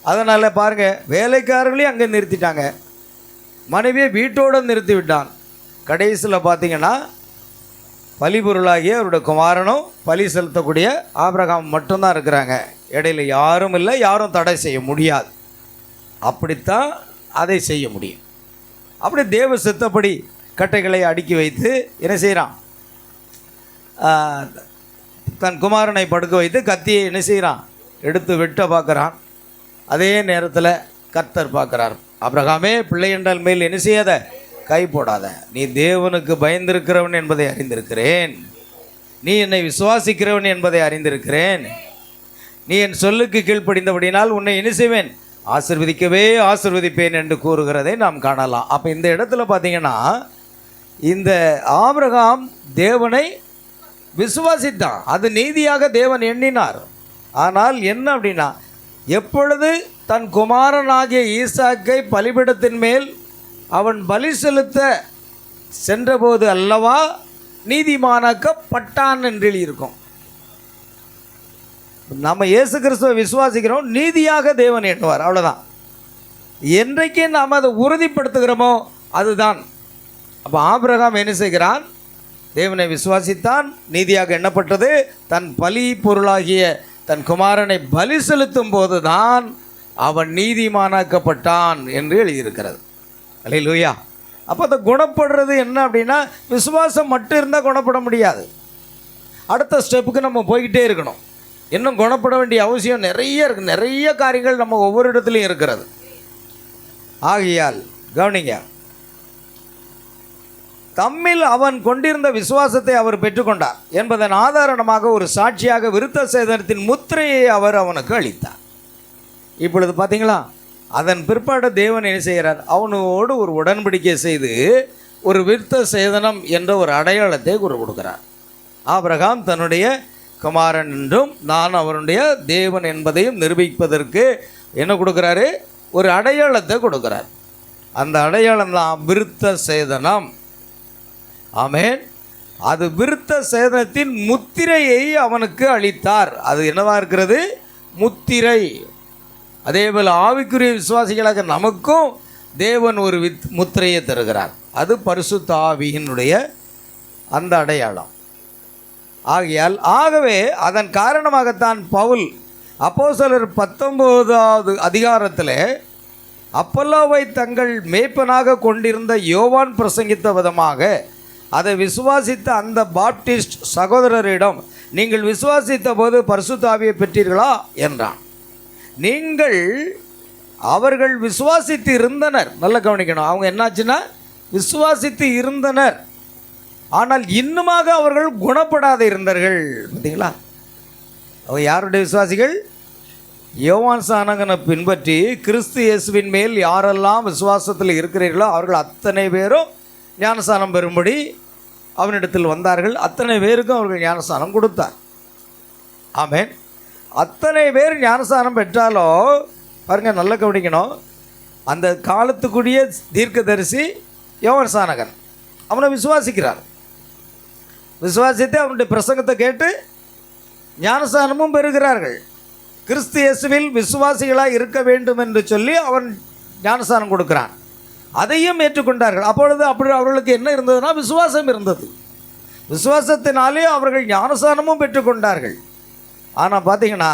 அதனால் பாருங்கள், வேலைக்காரர்களையும் அங்கே நிறுத்திட்டாங்க, மனைவியை வீட்டோடு நிறுத்தி விட்டான். கடைசியில் பார்த்தீங்கன்னா பலிபொருளாகிய அவருடைய குமாரனும் பலி செலுத்தக்கூடிய ஆபிரகாம் மட்டும்தான் இருக்கிறாங்க. இடையில் யாரும் இல்லை, யாரும் தடை செய்ய முடியாது. அப்படித்தான் அதை செய்ய முடியும். அப்படி தேவ சித்தப்படி கட்டைகளை அடுக்கி வைத்து என்ன செய்கிறான், தன் குமாரனை படுக்க வைத்து கத்தியை என்ன செய்கிறான், எடுத்து வெட்ட பார்க்குறான். அதே நேரத்தில் கர்த்தர் பார்க்குறார், ஆபிரகாமே பிள்ளை என்றால் மேல் என்ன செய்யாத, கை போடாத, நீ தேவனுக்கு பயந்திருக்கிறவன் என்பதை அறிந்திருக்கிறேன், நீ என்னை விசுவாசிக்கிறவன் என்பதை அறிந்திருக்கிறேன், நீ என் சொல்லுக்கு கீழ்ப்படிந்தபடினால் உன்னை என்ன செய்வேன், ஆசீர்வதிக்கவே ஆசீர்வதிப்பேன் என்று கூறுகிறதை நாம் காணலாம். அப்போ இந்த இடத்துல பார்த்தீங்கன்னா இந்த ஆபிரகாம் தேவனை விசுவாசித்தான், அது நீதியாக தேவன் எண்ணினார். ஆனால் என்ன அப்படின்னா எப்பொழுது தன் குமாரனாகிய ஈசாக்கை பலிபீடத்தின் மேல் அவன் பலி செலுத்த சென்றபோது அல்லவா நீதிமானாக்கப்பட்டான் என்று எழுதியிருக்கும். நம்ம இயேசு கிறிஸ்துவை விசுவாசிக்கிறோம், நீதியாக தேவன் எண்ணுவார், அவ்வளோதான். என்றைக்கு நாம் அதை உறுதிப்படுத்துகிறோமோ அதுதான். அப்போ ஆபிரகாம் என்ன செய்கிறான்? தேவனை விசுவாசித்தான், நீதியாக எண்ணப்பட்டது. தன் பலி பொருளாகிய தன் குமாரனை பலி செலுத்தும் போது தான் அவன் நீதிமானாக்கப்பட்டான் என்று எழுதியிருக்கிறது. அல்லேலூயா. அப்போ அதை குணப்படுறது என்ன அப்படின்னா, விசுவாசம் மட்டும் இருந்தால் குணப்பட முடியாது. அடுத்த ஸ்டெப்புக்கு நம்ம போய்கிட்டே இருக்கணும். இன்னும் குணப்பட வேண்டிய அவசியம் நிறைய இருக்குது. நிறைய காரியங்கள் நம்ம ஒவ்வொரு இடத்துலையும் இருக்கிறது. ஆகையால் கவனிங்க, தம்மில் அவன் கொண்டிருந்த விசுவாசத்தை அவர் பெற்றுக்கொண்டார் என்பதன் ஆதாரணமாக ஒரு சாட்சியாக விருத்த சேதனத்தின் முத்திரையை அவர் அவனுக்கு அளித்தார். இப்பொழுது பார்த்தீங்களா, அதன் பிற்பாடு தேவன் என்ன செய்கிறார்? அவனோடு ஒரு உடன்படிக்கை செய்து ஒரு விருத்த சேதனம் என்ற ஒரு அடையாளத்தை கொடுக்கிறார். ஆபிரகாம் தன்னுடைய குமாரன் என்றும் நான் அவருடைய தேவன் என்பதையும் நிரூபிப்பதற்கு என்ன கொடுக்குறாரு? ஒரு அடையாளத்தை கொடுக்கிறார். அந்த அடையாளம் தான் விருத்த சேதனம். ஆமென். அது விருத்த சேதனத்தின் முத்திரையை அவனுக்கு அளித்தார். அது என்னவா இருக்கிறது? முத்திரை. அதேபோல் ஆவிக்குரிய விசுவாசிகளாக நமக்கும் தேவன் ஒரு முத்திரையை தருகிறார். அது பரிசுத்த ஆவியினுடைய அந்த அடையாளம். ஆகவே அதன் காரணமாகத்தான் பவுல் அப்போஸ்தலர் 19வது அதிகாரத்தில் அப்பல்லோவை தங்கள் மேய்ப்பனாக கொண்டிருந்த யோவான் பிரசங்கித்த விதமாக அதை விசுவாசித்த அந்த பாப்டிஸ்ட் சகோதரரிடம் நீங்கள் விசுவாசித்த போது பரிசுத்த ஆவியை பெற்றீர்களா என்றான். அவர்கள் விசுவாசித்து இருந்தனர். நல்ல கவனிக்கணும். அவங்க என்னாச்சுன்னா விசுவாசித்து இருந்தனர், ஆனால் இன்னுமாக அவர்கள் குணப்படாத இருந்தார்கள். பார்த்தீங்களா? அவங்க யாருடைய விசுவாசிகள்? யோவான் ஸ்நானகனை பின்பற்றி கிறிஸ்து இயேசுவின் மேல் யாரெல்லாம் விசுவாசத்தில் இருக்கிறீர்களோ அவர்கள் அத்தனை பேரும் ஞானஸ்நானம் பெறும்படி அவனிடத்தில் வந்தார்கள். அத்தனை பேருக்கும் அவர்கள் ஞானஸ்நானம் கொடுத்தார். ஆமென். அத்தனை பேர் ஞானஸ்நானம் பெற்றாலோ பாருங்கள், நல்ல கவனிக்கணும். அந்த காலத்துக்குரிய தீர்க்கதரிசி யோவான் ஸ்நானகன் அவனை விசுவாசிக்கிறார். விசுவாசித்து அவனுடைய பிரசங்கத்தை கேட்டு ஞானஸ்நானமும் பெறுகிறார்கள். கிறிஸ்து இயேசுவில் விசுவாசிகளாக இருக்க வேண்டும் என்று சொல்லி அவன் ஞானஸ்நானம் கொடுக்கிறான். அதையும் ஏற்றுக்கொண்டார்கள். அப்பொழுது அவர்களுக்கு என்ன இருந்ததுன்னா விசுவாசம் இருந்தது. விசுவாசத்தினாலே அவர்கள் ஞானஸ்நானமும் பெற்றுக்கொண்டார்கள். ஆனால் பார்த்தீங்கன்னா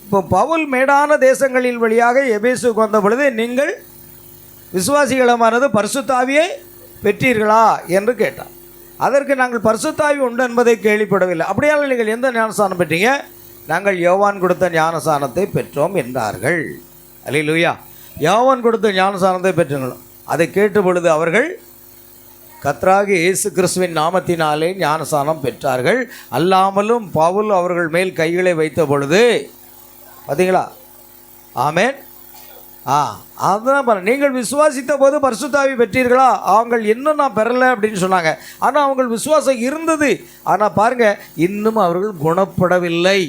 இப்போ பவுல் மேடான தேசங்களில் வழியாக எபேசுக்கு வந்த பொழுது நீங்கள் விசுவாசிகளமானது பரிசுத்த ஆவியை பெற்றீர்களா என்று கேட்டார். அதற்கு நாங்கள் பரிசுத்த ஆவி உண்டு என்பதை கேள்விப்படவில்லை. அப்படியானால் நீங்கள் எந்த ஞானஸ்நானம் பெற்றீங்க? நாங்கள் யோவான் கொடுத்த ஞானஸ்நானத்தை பெற்றோம் என்றார்கள். அல்லேலூயா. யோவான் கொடுத்த ஞானஸ்நானத்தை பெற்றோம். அதை கேட்ட பொழுது அவர்கள் கர்த்தராகிய இயேசு கிறிஸ்துவின் நாமத்தினாலே ஞானஸ்நானம் பெற்றார்கள். அல்லாமலும் பவுல் அவர்கள் மேல் கைகளை வைத்த பொழுது பார்த்தீங்களா? ஆமென். அதுதான் பாருங்கள், நீங்கள் விசுவாசித்த போது பரிசுத்த ஆவி பெற்றீர்களா? அவங்கள் இன்னும் நான் பெறலை அப்படின்னு சொன்னாங்க. ஆனால் அவங்கள் விசுவாசம் இருந்தது. ஆனால் பாருங்கள், இன்னும் அவர்கள் குணப்படவில்லை.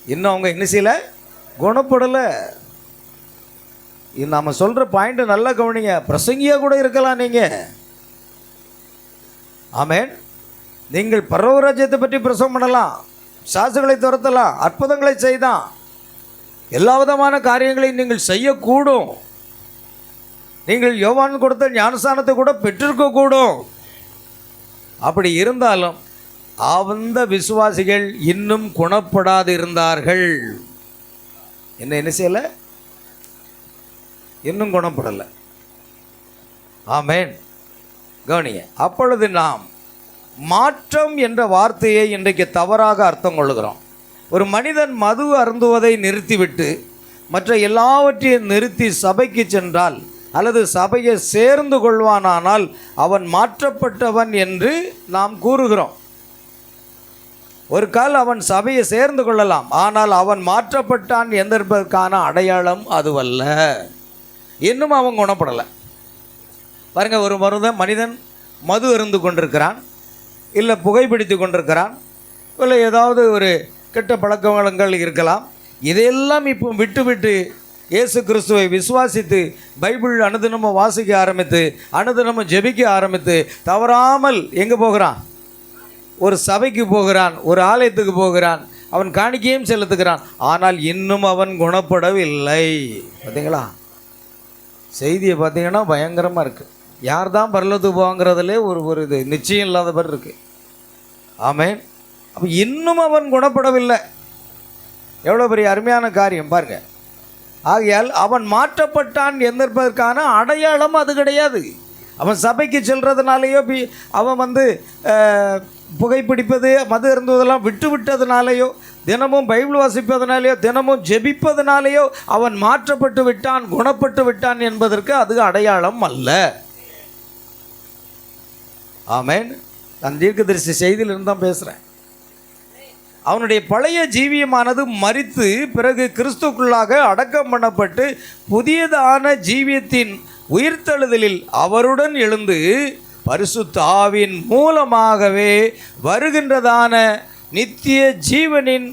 இன்னும் அவங்க என்ன செய்யல? குணப்படலை. நம்ம சொல்கிற பாயிண்ட்டு நல்லா கவனிங்க. பிரசங்கியாக கூட இருக்கலாம் நீங்கள். ஆமென். நீங்கள் பரவராஜ்யத்தை பற்றி பிரசங்கம் பண்ணலாம், சாசுகளை துரத்தலாம், அற்புதங்களை செய்தான், எல்லா விதமான காரியங்களையும் நீங்கள் செய்யக்கூடும். நீங்கள் யோவான் கொடுத்த ஞானஸ்நானத்தை கூட பெற்றிருக்கக்கூடும். அப்படி இருந்தாலும் அந்த விசுவாசிகள் இன்னும் குணப்படாது இருந்தார்கள். என்ன செய்யலை? இன்னும் குணப்படலை. ஆமென். கவனிங்க. அப்பொழுது நாம் மாற்றம் என்ற வார்த்தையை இன்றைக்கு தவறாக அர்த்தம் கொள்ளுகிறோம். ஒரு மனிதன் மது அருந்துவதை நிறுத்திவிட்டு மற்ற எல்லாவற்றையும் நிறுத்தி சபைக்கு சென்றால் அல்லது சபையை சேர்ந்து கொள்வானானால் அவன் மாற்றப்பட்டவன் என்று நாம் கூறுகிறோம். ஒரு கால் அவன் சபையை சேர்ந்து கொள்ளலாம், ஆனால் அவன் மாற்றப்பட்டான் என்பதற்கான அடையாளம் அதுவல்ல. இன்னும் அவன் குணப்படலை. பாருங்கள், ஒரு மனிதன் மது அருந்து கொண்டிருக்கிறான், இல்லை புகைப்பிடித்து கொண்டிருக்கிறான், இல்லை ஏதாவது ஒரு கெட்ட பழக்க வழக்கங்கள் இருக்கலாம். இதையெல்லாம் இப்போ விட்டு இயேசு கிறிஸ்துவை விசுவாசித்து பைபிள் அனுதினமும் வாசிக்க ஆரம்பித்து அனுதினமும் ஜெபிக்க ஆரம்பித்து தவறாமல் எங்கே போகிறான்? ஒரு சபைக்கு போகிறான், ஒரு ஆலயத்துக்கு போகிறான், அவன் காணிக்கையும் செலுத்துகிறான். ஆனால் இன்னும் அவன் குணப்படவில்லை. பார்த்தீங்களா? செய்தியை பார்த்தீங்கன்னா பயங்கரமாக இருக்குது. யார் தான் பரலோகத்துக்கு போங்கிறதுலே ஒரு இது நிச்சயம் இல்லாத மாதிரி இருக்குது. ஆமென். அப்போ இன்னும் அவன் குணப்படவில்லை. எவ்வளோ பெரிய அருமையான காரியம் பாருங்கள். ஆகையால் அவன் மாற்றப்பட்டான் என்பதற்கான அடையாளம் அது கிடையாது. அவன் சபைக்கு செல்றதுனாலேயோ அவன் புகைப்பிடிப்பது மது அருந்துவதெல்லாம் விட்டதுனாலேயோ தினமும் பைபிள் வாசிப்பதனாலேயோ தினமும் ஜெபிப்பதனாலேயோ அவன் மாற்றப்பட்டு விட்டான், குணப்பட்டு விட்டான் என்பதற்கு அது அடையாளம் அல்ல. ஆமென். நான் தீர்க்கதரிசி செய்தியிலிருந்து தான் பேசுகிறேன். அவனுடைய பழைய ஜீவியமானது மரித்து பிறகு கிறிஸ்துக்குள்ளாக அடக்கம் பண்ணப்பட்டு புதியதான ஜீவியத்தின் உயிர்த்தெழுதலில் அவருடன் எழுந்து பரிசுத்த ஆவியின் மூலமாகவே வருகின்றதான நித்திய ஜீவனின்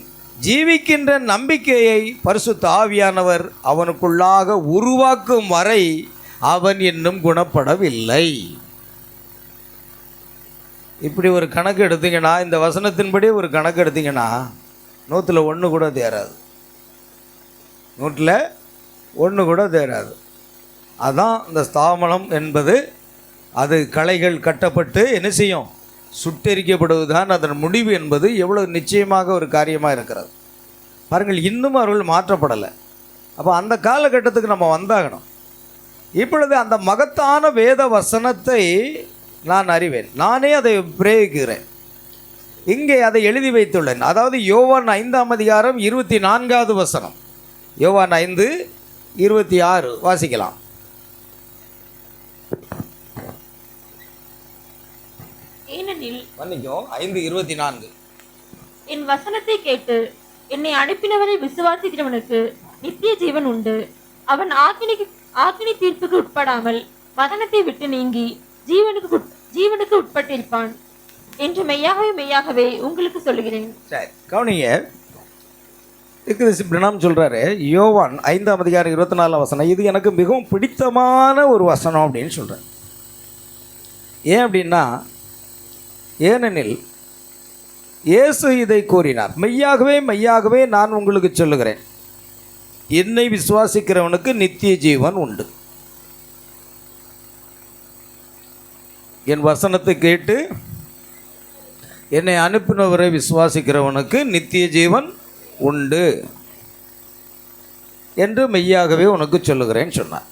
ஜீவிக்கின்ற நம்பிக்கையை பரிசுத்த ஆவியானவர் அவனுக்குள்ளாக உருவாக்கும் வரை அவன் இன்னும் குணப்படவில்லை. இப்படி ஒரு கணக்கு எடுத்தீங்கன்னா, இந்த வசனத்தின்படி ஒரு கணக்கு எடுத்தீங்கன்னா 100 கூட தேராது. 100 கூட தேராது. அதான் இந்த ஸ்தாபனம் என்பது. அது களைகள் கட்டப்பட்டு என்ன செய்யும்? சுட்டெரிக்கப்படுவதுதான் அதன் முடிவு என்பது எவ்வளோ நிச்சயமாக ஒரு காரியமாக இருக்கிறது பாருங்கள். இன்னும் அவர்கள் மாற்றப்படலை. அப்போ அந்த காலகட்டத்துக்கு நம்ம வந்தாகணும். இப்பொழுது அந்த மகத்தான வேத வசனத்தை நான் அறிவேன், நானே அதை பிரயோகிக்கிறேன். இங்கே அதை எழுதி வைத்துள்ளேன். அதாவது யோவான் 5:24 வசனம். யோவான் 5:26 வாசிக்கலாம். ஏனெனில் 5:24 என் வசனத்தை கேட்டு என்னை அனுப்பினவரை விசுவாசிக்கிறவனுக்கு நித்திய ஜீவன் உண்டு. அவன் ஆக்கினி தீர்ப்புக்கு உட்படாமல் வதனத்தை விட்டு நீங்கி ஜீவனுக்கு உட்பட்டிருப்பான் என்று மெய்யாகவே உங்களுக்கு சொல்லுகிறேன். சரி, கவனிங்க. பிரணாம் சொல்கிறாரு, யோவான் 5:24 வசனம். இது எனக்கு மிகவும் பிடித்தமான ஒரு வசனம் அப்படின்னு சொல்கிறேன். ஏன் அப்படின்னா, ஏனெனில் இயேசு இதை கூறினார், மெய்யாகவே நான் உங்களுக்கு சொல்லுகிறேன், என்னை விசுவாசிக்கிறவனுக்கு நித்திய ஜீவன் உண்டு. என் வசனத்தை கேட்டு என்னை அனுப்பினவரை விசுவாசிக்கிறவனுக்கு நித்திய ஜீவன் உண்டு என்று மெய்யாகவே உனக்கு சொல்லுகிறேன்னு சொன்னார்.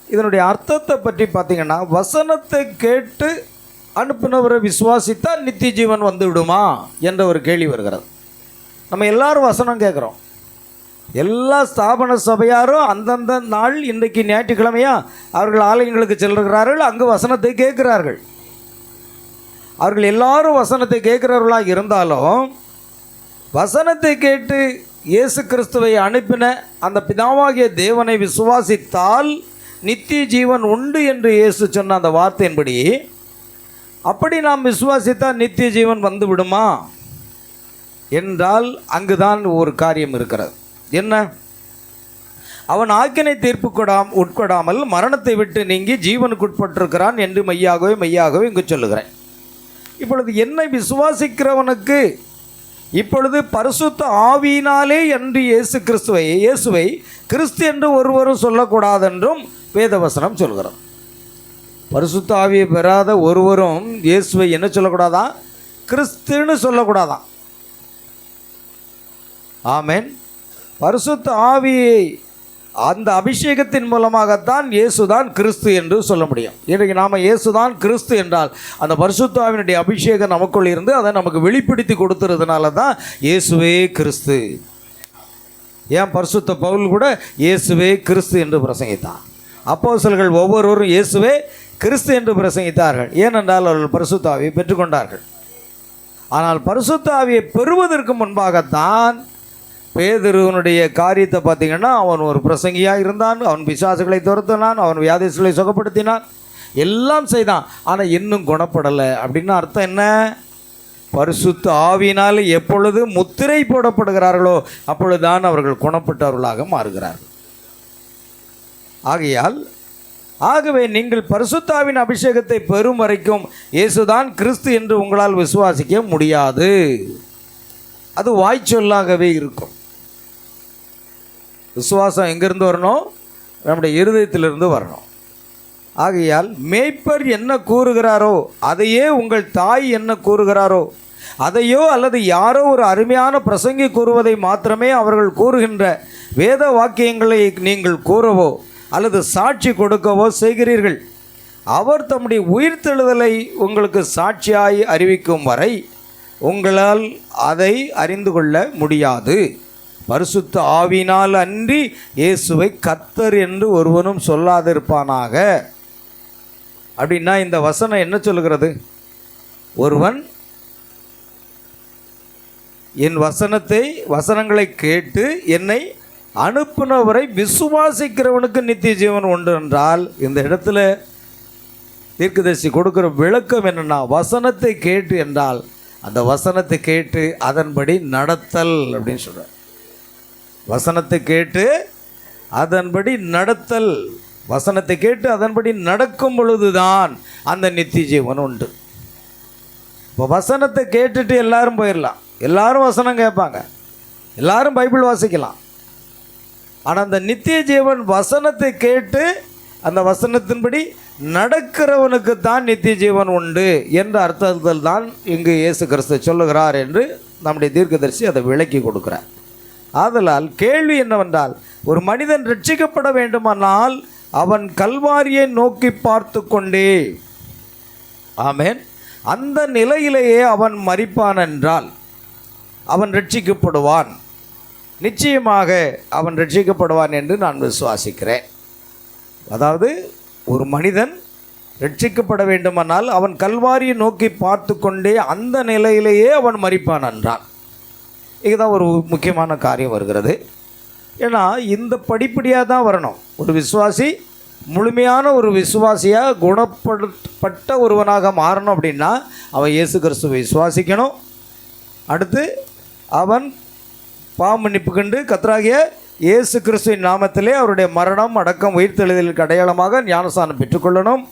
இதனுடைய அர்த்தத்தை பற்றி பார்த்தீங்கன்னா, வசனத்தை கேட்டு அனுப்பினவரை விசுவாசித்தால் நித்திய ஜீவன் வந்து விடுமா என்ற ஒரு கேள்வி வருகிறது. நம்ம எல்லாரும் வசனம் கேட்குறோம். எல்லா ஸ்தாபன சபையாரும் அந்தந்த நாள், இன்றைக்கு ஞாயிற்றுக்கிழமையா அவர்கள் ஆலயங்களுக்கு செல்கிறார்கள், அங்கு வசனத்தை கேட்கிறார்கள். அவர்கள் எல்லாரும் வசனத்தை கேட்கிறவர்களாக இருந்தாலும் வசனத்தை கேட்டு இயேசு கிறிஸ்துவை அனுப்பின அந்த பிதாவாகிய தேவனை விசுவாசித்தால் நித்திய ஜீவன் உண்டு என்று இயேசு சொன்ன அந்த வார்த்தையின்படி, அப்படி நாம் விசுவாசித்தால் நித்திய ஜீவன் வந்து விடுமா என்றால் அங்குதான் ஒரு காரியம் இருக்கிறது. என்ன? அவன் ஆக்கினை தீர்ப்பு உட்கொடாமல் மரணத்தை விட்டு நீங்கி ஜீவனுக்கு உட்பட்டிருக்கிறான் என்று மெய்யாகவே இங்கு சொல்லுகிறேன். இப்பொழுது என்னை விசுவாசிக்கிறவனுக்கு இப்பொழுது பரிசுத்த ஆவியினாலே என்று இயேசுவை கிறிஸ்து என்று ஒருவரும் சொல்லக்கூடாதென்றும் வேதவசனம் சொல்கிறது. பரிசுத்த ஆவியை பெறாத ஒருவரும் இயேசுவை என்ன சொல்லக்கூடாதான்? கிறிஸ்துன்னு சொல்லக்கூடாதான். ஆமென். பரிசுத்த ஆவியை அந்த அபிஷேகத்தின் மூலமாகத்தான் இயேசுதான் கிறிஸ்து என்று சொல்ல முடியும். இன்றைக்கு நாம் இயேசுதான் கிறிஸ்து என்றால் அந்த பரிசுத்த ஆவியினுடைய அபிஷேகம் நமக்குள் இருந்து அதை நமக்கு வெளிப்படுத்தி கொடுத்துறதுனால தான் இயேசுவே கிறிஸ்து. ஏன் பரிசுத்த பவுல் கூட இயேசுவே கிறிஸ்து என்று பிரசங்கித்தான். அப்போஸ்தலர்கள் ஒவ்வொருவரும் இயேசுவே கிறிஸ்து என்று பிரசங்கித்தார்கள். ஏனென்றால் அவர்கள் பரிசுத்த ஆவியை பெற்றுக்கொண்டார்கள். ஆனால் பரிசுத்த ஆவியை பெறுவதற்கு முன்பாகத்தான் பேதுருவனுடைய காரியத்தை பார்த்திங்கன்னா, அவன் ஒரு பிரசங்கியாக இருந்தான், அவன் பிசாசுகளை துரத்தினான், அவன் வியாதிகளை சுகப்படுத்தினான், எல்லாம் செய்தான். ஆனால் இன்னும் குணப்படலை. அப்படின்னு அர்த்தம் என்ன? பரிசுத்த ஆவியினால் எப்பொழுது முத்திரை போடப்படுகிறார்களோ அப்பொழுதுதான் அவர்கள் குணப்பட்டவர்களாக மாறுகிறார்கள். ஆகவே நீங்கள் பரிசுத்தாவின் அபிஷேகத்தை பெறும் வரைக்கும் இயேசுதான் கிறிஸ்து என்று உங்களால் விசுவாசிக்க முடியாது. அது வாய்ச்சொல்லாகவே இருக்கும். விசுவாசம் எங்கிருந்து வரணும்? நம்முடைய இருதயத்திலிருந்து வரணும். ஆகையால் மேய்ப்பர் என்ன கூறுகிறாரோ அதையே உங்கள் தாய் என்ன கூறுகிறாரோ அதையோ அல்லது யாரோ ஒரு அருமையான பிரசங்கி கூறுவதை மாத்திரமே அவர்கள் கூறுகின்ற வேத வாக்கியங்களை நீங்கள் கூறவோ அல்லது சாட்சி கொடுக்கவோ செய்கிறீர்கள். அவர் தம்முடைய உயிர்த்தெழுதலை உங்களுக்கு சாட்சியாய் அறிவிக்கும் வரை உங்களால் அதை அறிந்து கொள்ள முடியாது. பரிசுத்த ஆவியினால் அன்றி இயேசுவை கர்த்தர் என்று ஒருவனும் சொல்லாதிருப்பானாக. அப்படின்னா இந்த வசனம் என்ன சொல்லுகிறது? ஒருவன் என் வசனங்களை கேட்டு என்னை அனுப்புனவரை விசுவாசிக்கிறவனுக்கு நித்திய ஜீவன் உண்டு என்றால், இந்த இடத்துல தீர்க்கதரிசி கொடுக்கிற விளக்கம் என்னன்னா, வசனத்தை கேட்டு என்றால் அந்த வசனத்தை கேட்டு அதன்படி நடத்தல் அப்படின்னு சொல்கிறார். வசனத்தை கேட்டு அதன்படி நடத்தல். வசனத்தை கேட்டு அதன்படி நடக்கும் பொழுதுதான் அந்த நித்திய ஜீவன் உண்டு. இப்போ வசனத்தை கேட்டுட்டு எல்லாரும் போயிடலாம், எல்லாரும் வசனம் கேட்பாங்க, எல்லாரும் பைபிள் வாசிக்கலாம். ஆனால் அந்த நித்திய ஜீவன் வசனத்தை கேட்டு அந்த வசனத்தின்படி நடக்கிறவனுக்கு தான் நித்திய ஜீவன் உண்டு என்ற அர்த்தத்தில் தான் இங்கு இயேசு கிறிஸ்து சொல்லுகிறார் என்று நம்முடைய தீர்க்கதரிசி அதை விளக்கி கொடுக்கிறார். ஆதலால் கேள்வி என்னவென்றால், ஒரு மனிதன் ரட்சிக்கப்பட வேண்டுமானால் அவன் கல்வாரியை நோக்கி பார்த்து கொண்டே, ஆமென், அந்த நிலையிலேயே அவன் மரிப்பான் என்றால் அவன் ரட்சிக்கப்படுவான். நிச்சயமாக அவன் ரட்சிக்கப்படுவான் என்று நான் விசுவாசிக்கிறேன். அதாவது ஒரு மனிதன் ரட்சிக்கப்பட வேண்டுமானால் அவன் கல்வாரியை நோக்கி பார்த்து கொண்டே அந்த நிலையிலேயே அவன் மரிப்பான் என்றான். இதுதான் ஒரு முக்கியமான காரியம் வருகிறது. ஏன்னா இந்த படிப்படியாக தான் வரணும். ஒரு விசுவாசி முழுமையான ஒரு விசுவாசியாக குணப்பட்ட ஒருவனாக மாறணும் அப்படின்னா அவன் இயேசு கிறிஸ்துவை விசுவாசிக்கணும். அடுத்து அவன் பாவமன்னிப்பு கண்டு கர்த்தராகிய இயேசு கிறிஸ்துவின் நாமத்திலே அவருடைய மரணம் அடக்கம் உயிர்த்தெழுதலுக்கு அடையாளமாக ஞானஸ்நானம் பெற்றுக்கொள்ளணும்.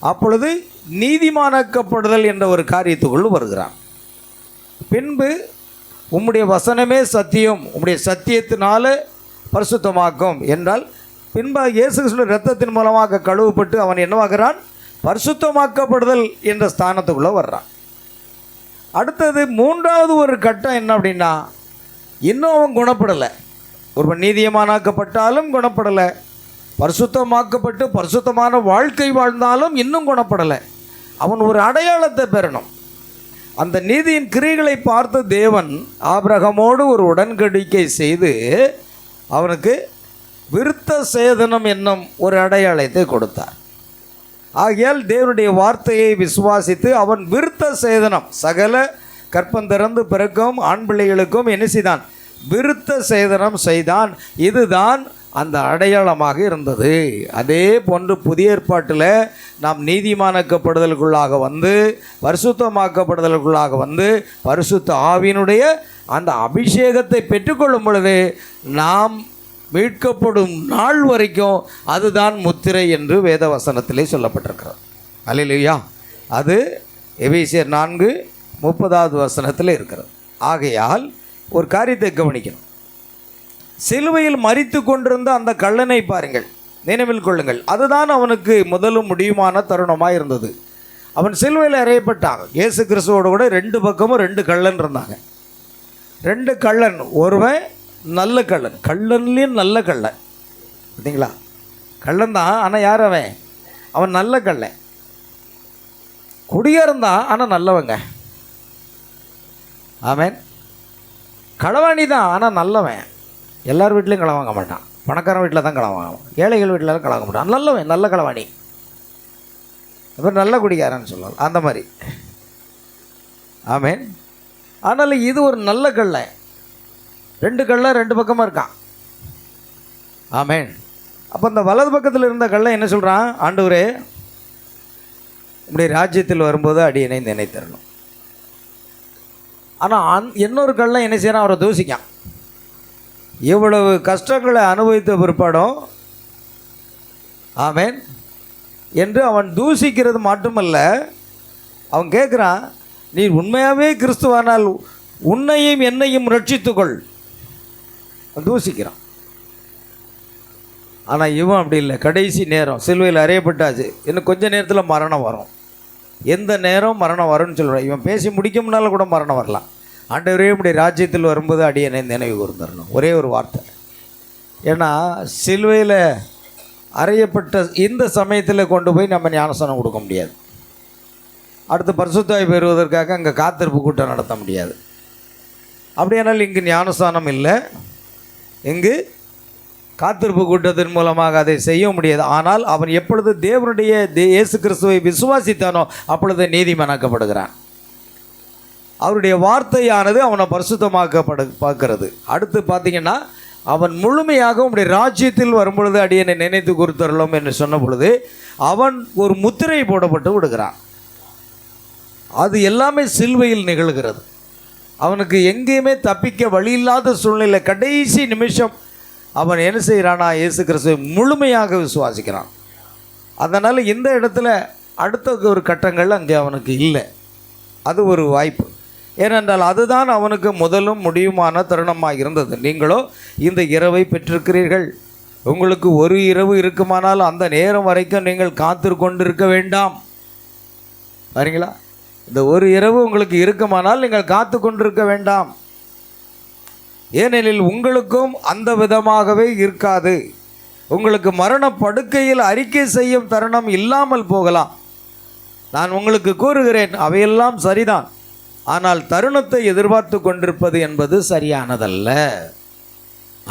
அப்பொழுது நீதிமானாக்கப்படுதல் என்ற ஒரு காரியத்துக்குள் வருகிறான். பின்பு உம்முடைய வசனமே சத்தியம், உம்முடைய சத்தியத்தினால பரிசுத்தமாக்கும் என்றால் பின்பு இயேசு கிறிஸ்துவின் இரத்தத்தின் மூலமாக கழுவப்பட்டு அவன் என்னவாகிறான்? பரிசுத்தமாக்கப்படுதல் என்ற ஸ்தானத்துக்குள்ளே வர்றான். அடுத்தது மூன்றாவது ஒரு கட்டம் என்ன அப்படின்னா, இன்னும் அவன் குணப்படலை. ஒருவன் நீதிமானாக்கப்பட்டாலும் குணப்படலை, பரிசுத்தமாக்கப்பட்டு பரிசுத்தமான வாழ்க்கை வாழ்ந்தாலும் இன்னும் குணப்படலை. அவன் ஒரு அடையாளத்தை பெறணும். அந்த நீதியின் கிரியைகளை பார்த்து தேவன் ஆபிரகாமோடு ஒரு உடன்படிக்கை செய்து அவனுக்கு விருத்த சேதனம் என்னும் ஒரு அடையாளத்தை கொடுத்தார். ஆகையால் தேவனுடைய வார்த்தையை விசுவாசித்து அவன் விருத்த சேதனம், சகல கற்பந்திறந்து பிறக்கும் ஆண் பிள்ளைகளுக்கும் என்ன செய்தான்? விருத்த சேதனம் செய்தான். இதுதான் அந்த அடையாளமாக இருந்தது. அதே போன்று புதிய ஏற்பாட்டில் நாம் நீதிமானாக்கப்படுதலுக்குள்ளாக வந்து பரிசுத்தமாக்கப்படுதலுக்குள்ளாக வந்து பரிசுத்த ஆவியினுடைய அந்த அபிஷேகத்தை பெற்றுக்கொள்ளும் பொழுது நாம் மீட்கப்படும் நாள் வரைக்கும் அதுதான் முத்திரை என்று வேத வசனத்திலே சொல்லப்பட்டிருக்கிறது. அல்லேலூயா. அது எபேசியர் 4:30 வசனத்தில் இருக்கிறது. ஆகையால் ஒரு காரியத்தை கவனிக்கணும். சிலுவையில் மரித்து கொண்டிருந்த அந்த கள்ளனை பாருங்கள், நினைவில் கொள்ளுங்கள். அதுதான் அவனுக்கு முதலும் முடியுமான தருணமாக இருந்தது. அவன் சிலுவையில் அறையப்பட்டான். இயேசு கிறிஸ்துவோடு கூட 2 பக்கமும் 2 கள்ளன் இருந்தாங்க. 2 கள்ளன். ஒருவன் நல்ல கள்ளன், கள்ளன்லேயும் நல்ல கள்ளன். பார்த்தீங்களா? கள்ளன் தான், ஆனால் யார் அவன்? அவன் நல்ல கள்ளன். குடியாரம் தான், ஆனால் நல்லவங்க. ஆமென். களவாணி தான், ஆனால் நல்லவன். எல்லார் வீட்லேயும் களை வாங்க மாட்டான். பணக்காரன் வீட்டில் தான் களை வாங்குவான், ஏழைகள் வீட்டில் களை வாங்க மாட்டான். நல்லவன், நல்ல களவாணி, அப்புறம் நல்ல குடிக்காரன்னு சொல்லலாம், அந்த மாதிரி. ஆமென். ஆனால் இது ஒரு நல்ல கள்ளை. 2 கள்ளை 2 பக்கமாக இருக்கான். ஆமென். அப்போ இந்த வலது பக்கத்தில் இருந்த கள்ளை என்ன சொல்கிறான்? ஆண்டவரே, உம்முடைய ராஜ்யத்தில் வரும்போது அடியனை நினைத்தரணும். ஆனால் இன்னொரு கள்ளன் என்ன செய்யறான்? அவரை தூசிக்கான். இவ்வளவு கஷ்டங்களை அனுபவித்த பிற்பாடும் ஆமென் என்று அவன் தூசிக்கிறது மட்டுமல்ல, அவன் கேட்குறான், நீ உண்மையாகவே கிறிஸ்துவானால் உன்னையும் என்னையும் ரட்சித்துக்கொள். தூசிக்கிறான். ஆனால் இவன் அப்படி இல்லை. கடைசி நேரம் சிலுவையில் அறையப்பட்டாச்சு, இன்னும் கொஞ்ச நேரத்தில் மரணம் வரும். எந்த நேரம் மரணம் வரும்னு சொல்கிறான். இவன் பேசி முடிக்கும்னால கூட மரணம் வரலாம். ஆண்டவரே இப்படி ராஜ்யத்தில் வரும்போது அடியனை நினைவு கூர்ந்துடணும். ஒரே ஒரு வார்த்தை. ஏன்னா சிலுவையில் அறையப்பட்ட இந்த சமயத்தில் கொண்டு போய் நம்ம ஞானஸ்நானம் கொடுக்க முடியாது. அடுத்து பரிசுத்தாய் பெறுவதற்காக அங்கே காத்திருப்பு கூட்டம் நடத்த முடியாது. அப்படியானால் இங்கு ஞானஸ்நானம் இல்லை, இங்கு காத்திருப்பு கூட்டத்தின் மூலமாக அதை செய்ய முடியாது. ஆனால் அவன் எப்பொழுது தேவனுடைய இயேசு கிறிஸ்துவை விசுவாசித்தானோ அப்பொழுது நீதிமானாக்கப்படுகிறான். அவருடைய வார்த்தையானது அவனை பார்க்கிறது. அடுத்து பார்த்தீங்கன்னா, அவன் முழுமையாக உடைய ராஜ்யத்தில் வரும்பொழுது அடியனை நினைத்து குறித்தரலும் என்று சொன்ன பொழுது அவன் ஒரு முத்திரை போடப்பட்டு விடுகிறான். அது எல்லாமே சிலுவையில் நிகழ்கிறது. அவனுக்கு எங்கேயுமே தப்பிக்க வழி இல்லாத சூழ்நிலை. கடைசி நிமிஷம் அவன் என்ன செய்கிறானா? இயேசு கிறிஸ்துவை முழுமையாக விசுவாசிக்கிறான். அதனால் இந்த இடத்துல அடுத்த ஒரு கட்டங்கள் அங்கே அவனுக்கு இல்லை. அது ஒரு வாய்ப்பு. ஏனென்றால் அதுதான் அவனுக்கு முதலும் முடியுமான தருணமாக இருந்தது. நீங்களோ இந்த இரவை பெற்றிருக்கிறீர்கள். உங்களுக்கு ஒரு இரவு இருக்குமானால் அந்த நேரம் வரைக்கும் நீங்கள் காத்திருக்க வேண்டாம். பாருங்களா, இந்த ஒரு இரவு உங்களுக்கு இருக்குமானால் நீங்கள் காத்து கொண்டிருக்க வேண்டாம். ஏனெனில் உங்களுக்கும் அந்த விதமாகவே இருக்காது. உங்களுக்கு மரண படுக்கையில் அறிக்கை செய்யும் தருணம் இல்லாமல் போகலாம். நான் உங்களுக்கு கூறுகிறேன், அவையெல்லாம் சரிதான். ஆனால் தருணத்தை எதிர்பார்த்து கொண்டிருப்பது என்பது சரியானதல்ல.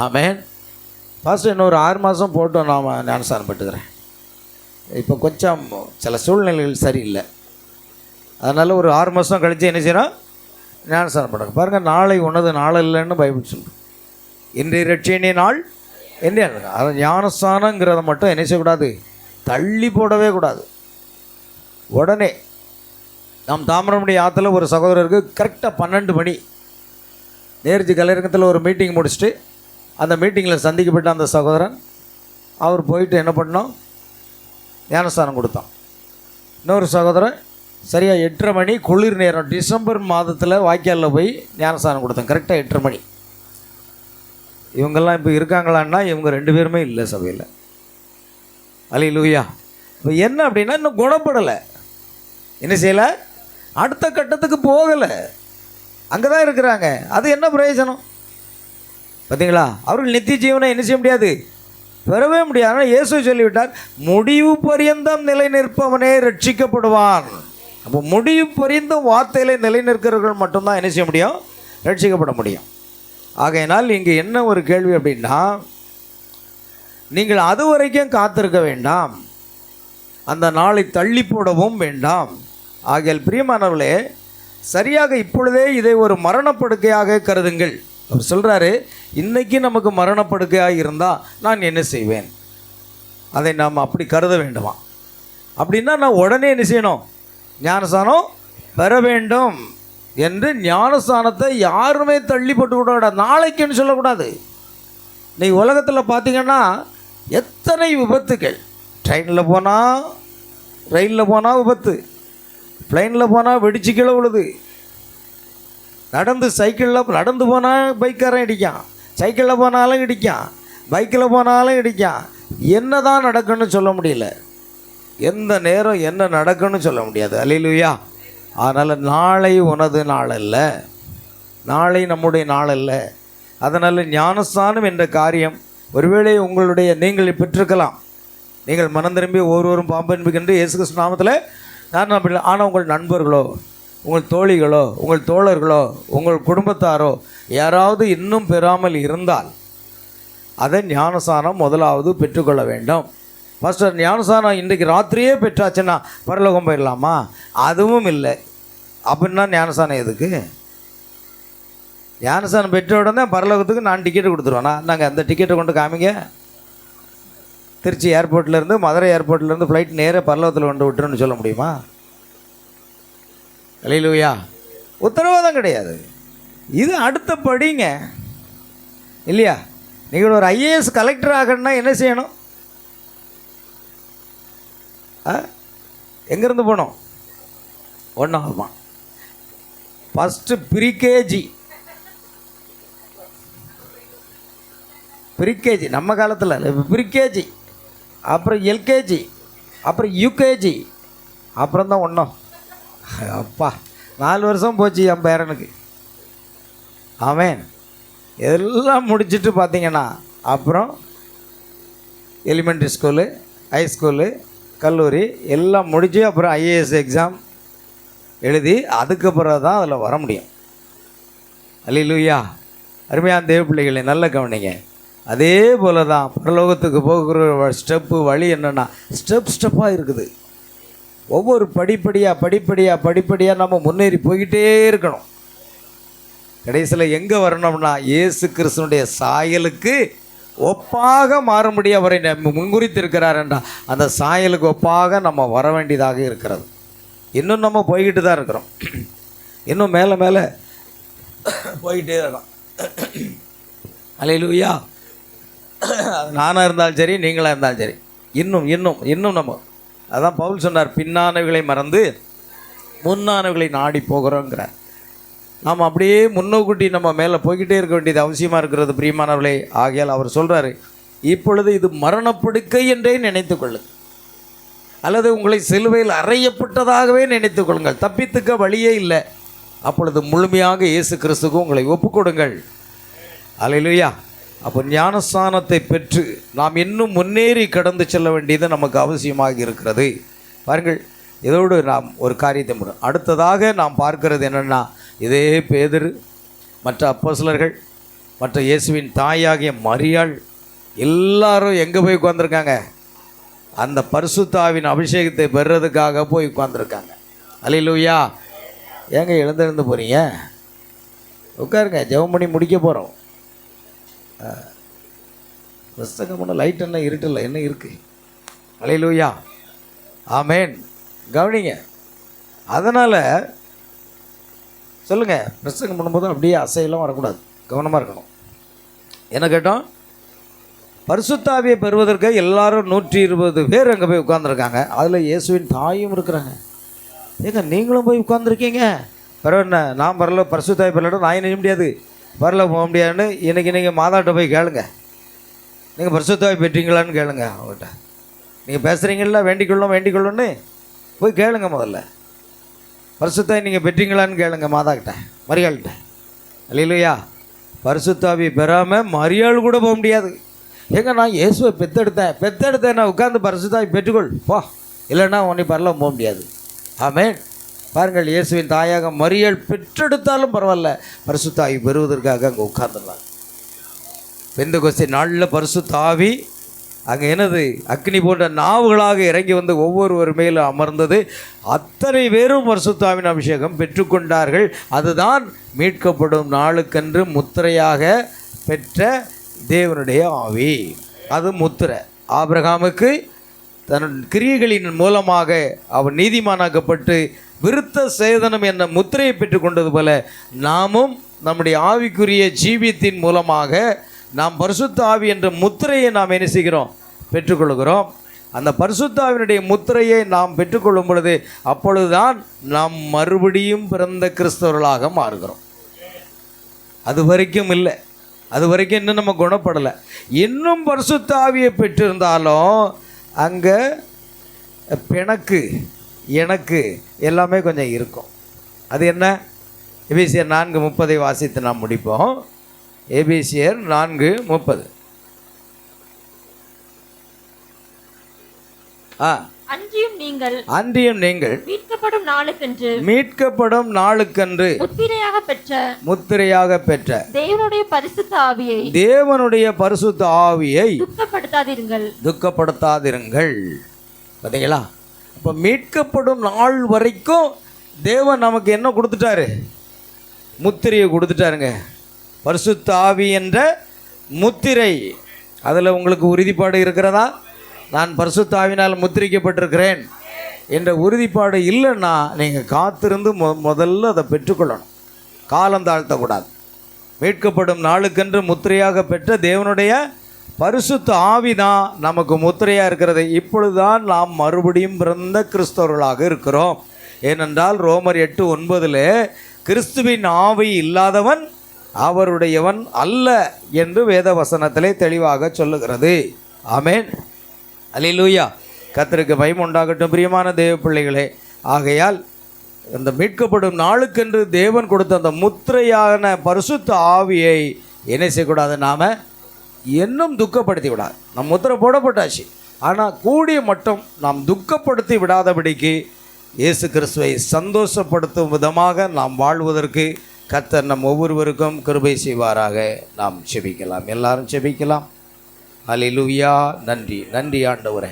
ஆமென். ஃபஸ்ட்டு இன்னொரு 6 மாதம் போட்டோம் நாம் ஞானஸ்நானம் பெற்றுக்கிறேன். இப்போ கொஞ்சம் சில சூழ்நிலைகள் சரியில்லை. அதனால் ஒரு 6 மாதம் கழித்து என்ன செய்யணும்? ஞானஸ்நானம் பண்ணுங்க. பாருங்கள், நாளை உனது நாள் இல்லைன்னு பைபிள் சொல்லுது. இன்றைய ரட்சியனே நாள் என்ன? அது ஞானஸ்நானங்கிறத மட்டும் என்ன செய்யக்கூடாது? தள்ளி போடவே கூடாது. உடனே நம் தாமிரபரணி ஆற்றுல ஒரு சகோதரருக்கு கரெக்டாக 12 மணி நேர்ஜி கலையரங்கத்தில் ஒரு மீட்டிங் முடிச்சுட்டு அந்த மீட்டிங்கில் சந்திக்கப்பட்ட அந்த சகோதரன் அவர் போயிட்டு என்ன பண்ணோம்? ஞானஸ்தானம் கொடுத்தான். இன்னொரு சகோதரன் சரியாக 8:30 மணி குளிர் நேரம் டிசம்பர் மாதத்தில் வாய்க்காலில் போய் ஞானஸ்தானம் கொடுத்தேன். கரெக்டாக 8:30 மணி. இவங்கெல்லாம் இப்போ இருக்காங்களான்னா இவங்க 2 பேருமே இல்லை சபையில். அல்லேலூயா. இப்போ என்ன அப்படின்னா இன்னும் குணப்படலை. என்ன செய்யலை? அடுத்த கட்டத்துக்கு போகலை. அங்கே தான் இருக்கிறாங்க. அது என்ன பிரயோஜனம்? பார்த்தீங்களா? அவர்கள் நித்திய ஜீவனை என்ன செய்ய முடியாது? பெறவே முடியாது. ஆனால் இயேசு சொல்லிவிட்டார், முடிவு பரியந்தம் நிலை நிற்பவனே ரட்சிக்கப்படுவான். அப்போ முடிவு பரியந்தம் வார்த்தையில் நிலை நிற்கிறவர்கள் மட்டும்தான் என்ன செய்ய முடியும்? ரட்சிக்கப்பட முடியும். ஆகையினால் இங்கே என்ன ஒரு கேள்வி அப்படின்னா, நீங்கள் அது வரைக்கும் காத்திருக்க வேண்டாம், அந்த நாளை தள்ளி போடவும் வேண்டாம். ஆகையால் பிரியமானவர்களே, சரியாக இப்பொழுதே இதை ஒரு மரணப்படுக்கையாக கருதுங்கள். அவர் சொல்கிறாரு, இன்றைக்கி நமக்கு மரணப்படுக்கையாக இருந்தால் நான் என்ன செய்வேன்? அதை நாம் அப்படி கருத வேண்டுமா? அப்படின்னா நான் உடனே என்ன செய்யணும்? ஞானஸ்தானம் பெற வேண்டும் என்று ஞானஸ்தானத்தை யாருமே தள்ளி போட்டு விடக்கூடாது. நாளைக்குன்னு சொல்லக்கூடாது. இன்றைக்கி உலகத்தில் பார்த்திங்கன்னா எத்தனை விபத்துக்கள். ட்ரெயினில் போனால், ரயிலில் போனால் விபத்து, பிளைனில் போனால் வெடிச்சு கீழே விழுது, நடந்து போனால் பைக்காரன் இடிக்கான், சைக்கிளில் போனாலும் இடிக்கான், பைக்கில் போனாலும் இடிக்கான். என்ன தான் நடக்குன்னு சொல்ல முடியல. எந்த நேரம் என்ன நடக்குன்னு சொல்ல முடியாது. அல்லேலூயா. அதனால் நாளை உனது நாள் அல்ல, நாளை நம்முடைய நாள் அல்ல. அதனால் ஞானஸ்தானம் என்ற காரியம் ஒருவேளை நீங்கள் பெற்றிருக்கலாம். நீங்கள் மனம் திரும்பி ஒவ்வொருவரும் பாம்பென்புகின்ற இயேசு கிறிஸ்து நாமத்தில் நான் அப்படி. ஆனால் உங்கள் நண்பர்களோ, உங்கள் தோழிகளோ, உங்கள் தோழர்களோ, உங்கள் குடும்பத்தாரோ யாராவது இன்னும் பெறாமல் இருந்தால் அதை ஞானஸ்தானம் முதலாவது பெற்றுக்கொள்ள வேண்டும். ஃபஸ்ட்டு ஞானஸ்தானம் இன்றைக்கு ராத்திரியே பெற்றாச்சுன்னா பரலோகம் போயிடலாமா? அதுவும் இல்லை. அப்படின்னா ஞானஸ்தானம் எதுக்கு? ஞானஸ்தானம் பெற்ற உடனே பரலோகத்துக்கு நான் டிக்கெட்டு கொடுத்துருவேண்ணா. நாங்கள் அந்த டிக்கெட்டை கொண்டு காமிங்க. திருச்சி ஏர்போர்ட்லேருந்து, மதுரை ஏர்போர்ட்லேருந்து ஃப்ளைட் நேராக பரலோகத்தில் கொண்டு விட்டுருன்னு சொல்ல முடியுமா? அல்லேலூயா. உத்தரவாதம் கிடையாது. இது அடுத்த படிங்க இல்லையா? நீங்கள் ஒரு ஐஏஎஸ் கலெக்டர் ஆகணும்னா என்ன செய்யணும்? எங்கேருந்து போகணும்? ஒன்றாகுமா? ஃபஸ்ட்டு ப்ரீகேஜி நம்ம காலத்தில் ப்ரீகேஜி, அப்புறம் எல்கேஜி, அப்புறம் யூகேஜி, அப்புறம் தான் ஒன்றும். அப்பா 4 வருஷம் போச்சு என் பேரனுக்கு. ஆமென். எல்லாம் முடிச்சுட்டு பார்த்தீங்கன்னா அப்புறம் எலிமெண்ட்ரி ஸ்கூலு, ஹைஸ்கூலு, கல்லூரி எல்லாம் முடித்து அப்புறம் ஐஏஎஸ் எக்ஸாம் எழுதி அதுக்கப்புறம் தான் அதில் வர முடியும். அல்லேலூயா. அருமையான தேவ பிள்ளைகளை நல்ல கவனிங்க. அதே போல் தான் பரலோகத்துக்கு போகிற வழி என்னென்னா ஸ்டெப்பாக இருக்குது. ஒவ்வொரு படிப்படியாக நம்ம முன்னேறி போய்கிட்டே இருக்கணும். கடைசியில் எங்கே வரணும்னா இயேசு கிறிஸ்துனுடைய சாயலுக்கு ஒப்பாக மாறும்படி அவரை முன்குறித்திருக்கிறார் என்றால் அந்த சாயலுக்கு ஒப்பாக நம்ம வர வேண்டியதாக இருக்கிறது. இன்னும் நம்ம போய்கிட்டு தான் இருக்கிறோம். இன்னும் மேலே போய்கிட்டே இருக்கோம். அல்லேலூயா. நானாக இருந்தாலும் சரி, நீங்களாக இருந்தாலும் சரி, இன்னும் நம்ம அதான் பவுல் சொன்னார், பின்னானவைகளை மறந்து முன்னானவைகளை நாடி போகிறோங்கிறார். நாம் அப்படியே முன்னோக்குட்டி நம்ம மேலே போய்கிட்டே இருக்க வேண்டியது அவசியமாக இருக்கிறது பிரியமானவர்களே. ஆகையால் அவர் சொல்கிறாரு, இப்பொழுது இது மரணப்படுக்கை என்றே நினைத்து கொள்ளுங்கள், அல்லது உங்களை சிலுவையில் அறையப்பட்டதாகவே நினைத்து கொள்ளுங்கள். தப்பித்துக்க வழியே இல்லை. அப்பொழுது முழுமையாக இயேசு கிறிஸ்துக்கு உங்களை ஒப்புக்கொடுங்கள். அல்லேலூயா. அப்போ ஞானஸ்தானத்தை பெற்று நாம் இன்னும் முன்னேறி கடந்து செல்ல வேண்டியது நமக்கு அவசியமாக இருக்கிறது. பாருங்கள், இதோடு நாம் ஒரு காரியத்தை முடியும். அடுத்ததாக நாம் பார்க்கிறது என்னென்னா, இதே பேதுரு, மற்ற அப்போஸ்தலர்கள், மற்ற இயேசுவின் தாயாகிய மரியாள் எல்லாரும் எங்கே போய் உட்கார்ந்துருக்காங்க? அந்த பரிசுத்த ஆவியின் அபிஷேகத்தை பெறுறதுக்காக போய் உட்கார்ந்துருக்காங்க. அல்லேலூயா. ஏங்க எழுந்து போகிறீங்க? உட்காருங்க, ஜெபம் பண்ணி முடிக்க போகிறோம். புஸ்தகம் பண்ண லைட் என்ன இருட்டில்லை, என்ன இருக்குது? அல்லேலூயா. ஆமேன். கவனிங்க. அதனால் சொல்லுங்கள், பிரசங்கம் பண்ணும்போது அப்படியே அசையெல்லாம் வரக்கூடாது, கவனமாக இருக்கணும். என்ன கேட்டோம்? பரிசுத்த ஆவியை பெறுவதற்கு எல்லாரும் 120 பேர் அங்கே போய் உட்காந்துருக்காங்க. அதில் இயேசுவின் தாயும் இருக்கிறாங்க. ஏங்க நீங்களும் போய் உட்காந்துருக்கீங்க. பிறகு என்ன, நான் பரல பரிசுத்த ஆவி பெறல, நான் நினைக்க முடியாது, பரல போக முடியாதுன்னு இன்றைக்கி நீங்கள் மாதாட்ட போய் கேளுங்க. நீங்கள் பரிசுத்த ஆவி பெற்றீங்களான்னு கேளுங்க அவங்ககிட்ட. நீங்கள் பேசுகிறீங்களா வேண்டிக்கொள்ளுன்னு போய் கேளுங்க. முதல்ல பரிசுத்த ஆவி நீங்கள் பெற்றீங்களான்னு கேளுங்க மாதாக்கிட்ட, மரியாள்கிட்ட. அல்லேலூயா. பரிசுத்த ஆவி பெறாமல் மரியாள் கூட போக முடியாது. ஏங்க நான் இயேசுவை பெத்தெடுத்தேன் நான் உட்கார்ந்து பரிசுத்த ஆவி பெற்றுக்கொள் போ, இல்லைன்னா உன்னை பரலாம் போக முடியாது. ஆமென். பாருங்கள், இயேசுவின் தாயாக மரியாள் பெற்றெடுத்தாலும் பரவாயில்ல, பரிசுத்த ஆவி பெறுவதற்காக அங்கே உட்கார்ந்துடலாம். பெந்தெகோஸ்தே நாளில் பரிசுத்த ஆவி அங்கே என்னது, அக்னி போன்ற நாவுகளாக இறங்கி வந்து ஒவ்வொருவர் மேலும் அமர்ந்தது. அத்தனை பேரும் பரிசுத்த ஆவியின் அபிஷேகம் பெற்றுக்கொண்டார்கள். அதுதான் மீட்கப்படும் நாளுக்கென்று முத்திரையாக பெற்ற தேவனுடைய ஆவி. அது முத்திரை. ஆபிரகாமுக்கு தன் கிரியைகளின் மூலமாக அவன் நீதிமானாக்கப்பட்டு விருத்த சேதனம் என்ற முத்திரையை பெற்றுக்கொண்டது போல நாமும் நம்முடைய ஆவிக்குரிய ஜீவியத்தின் மூலமாக நாம் பரிசுத்த ஆவி என்ற முத்திரையை நாம் என்ன செய்கிறோம்? பெற்றுக்கொள்கிறோம். அந்த பரிசுத்த ஆவியினுடைய முத்திரையை நாம் பெற்றுக்கொள்ளும் பொழுது அப்பொழுதுதான் நாம் மறுபடியும் பிறந்த கிறிஸ்தவர்களாக மாறுகிறோம். அது வரைக்கும் இல்லை, அது வரைக்கும் இன்னும் நம்ம குணப்படலை. இன்னும் பரிசுத்த ஆவியை பெற்றிருந்தாலும் அங்கே எனக்கு எல்லாமே கொஞ்சம் இருக்கும். அது என்ன? எபேசியர் 4:30 வாசித்து நாம் முடிப்போம். எபேசியர் 4:30. அன்றியும் நீங்கள் மீட்கப்படும் நாளுக்கென்று முத்திரையாக பெற்ற தேவனுடைய பரிசுத்த ஆவியை துக்கப்படுத்தாதிருங்கள். பார்த்தீங்களா? அப்போ மீட்கப்படும் நாள் வரைக்கும் தேவன் நமக்கு என்ன கொடுத்துட்டாரு? முத்திரையை கொடுத்துட்டாருங்க. பரிசுத்த ஆவி என்ற முத்திரை. அதில் உங்களுக்கு உறுதிப்பாடு இருக்கிறதா? நான் பரிசுத்த ஆவினால் முத்திரிக்கப்பட்டிருக்கிறேன் என்ற உறுதிப்பாடு இல்லைன்னா நீங்கள் காத்திருந்து முதல்ல அதை பெற்றுக்கொள்ளணும். காலம் தாழ்த்தக்கூடாது. மீட்கப்படும் நாளுக்கென்று முத்திரையாக பெற்ற தேவனுடைய பரிசுத்த ஆவிதான் நமக்கு முத்திரையாக இருக்கிறது. இப்பொழுதுதான் நாம் மறுபடியும் பிறந்த கிறிஸ்தவர்களாக இருக்கிறோம். ஏனென்றால் ரோமர் 8:9 கிறிஸ்துவின் ஆவி இல்லாதவன் அவருடையவன் அல்ல என்று வேத வசனத்திலே தெளிவாக சொல்லுகிறது. ஆமென், அல்லேலூயா. கர்த்தருக்கு மகிமை உண்டாகட்டும். பிரியமான தேவ பிள்ளைகளே, ஆகையால் அந்த மீட்கப்படும் நாளுக்கென்று தேவன் கொடுத்த அந்த முத்திரையான பரிசுத்த ஆவியை என்ன செய்யக்கூடாது? நாம் இன்னும் துக்கப்படுத்தி விடாது. நம் முத்திரை போடப்பட்டாச்சு, ஆனால் கூடிய மட்டும் நாம் துக்கப்படுத்தி விடாதபடிக்கு இயேசு கிறிஸ்துவை சந்தோஷப்படுத்தும் விதமாக நாம் வாழ்வதற்கு கர்த்தர் நம் ஒவ்வொருவருக்கும் கிருபை செய்வாராக. நாம் செபிக்கலாம், எல்லாரும் செபிக்கலாம். அல்லேலூயா. நன்றி, நன்றி ஆண்டவரே.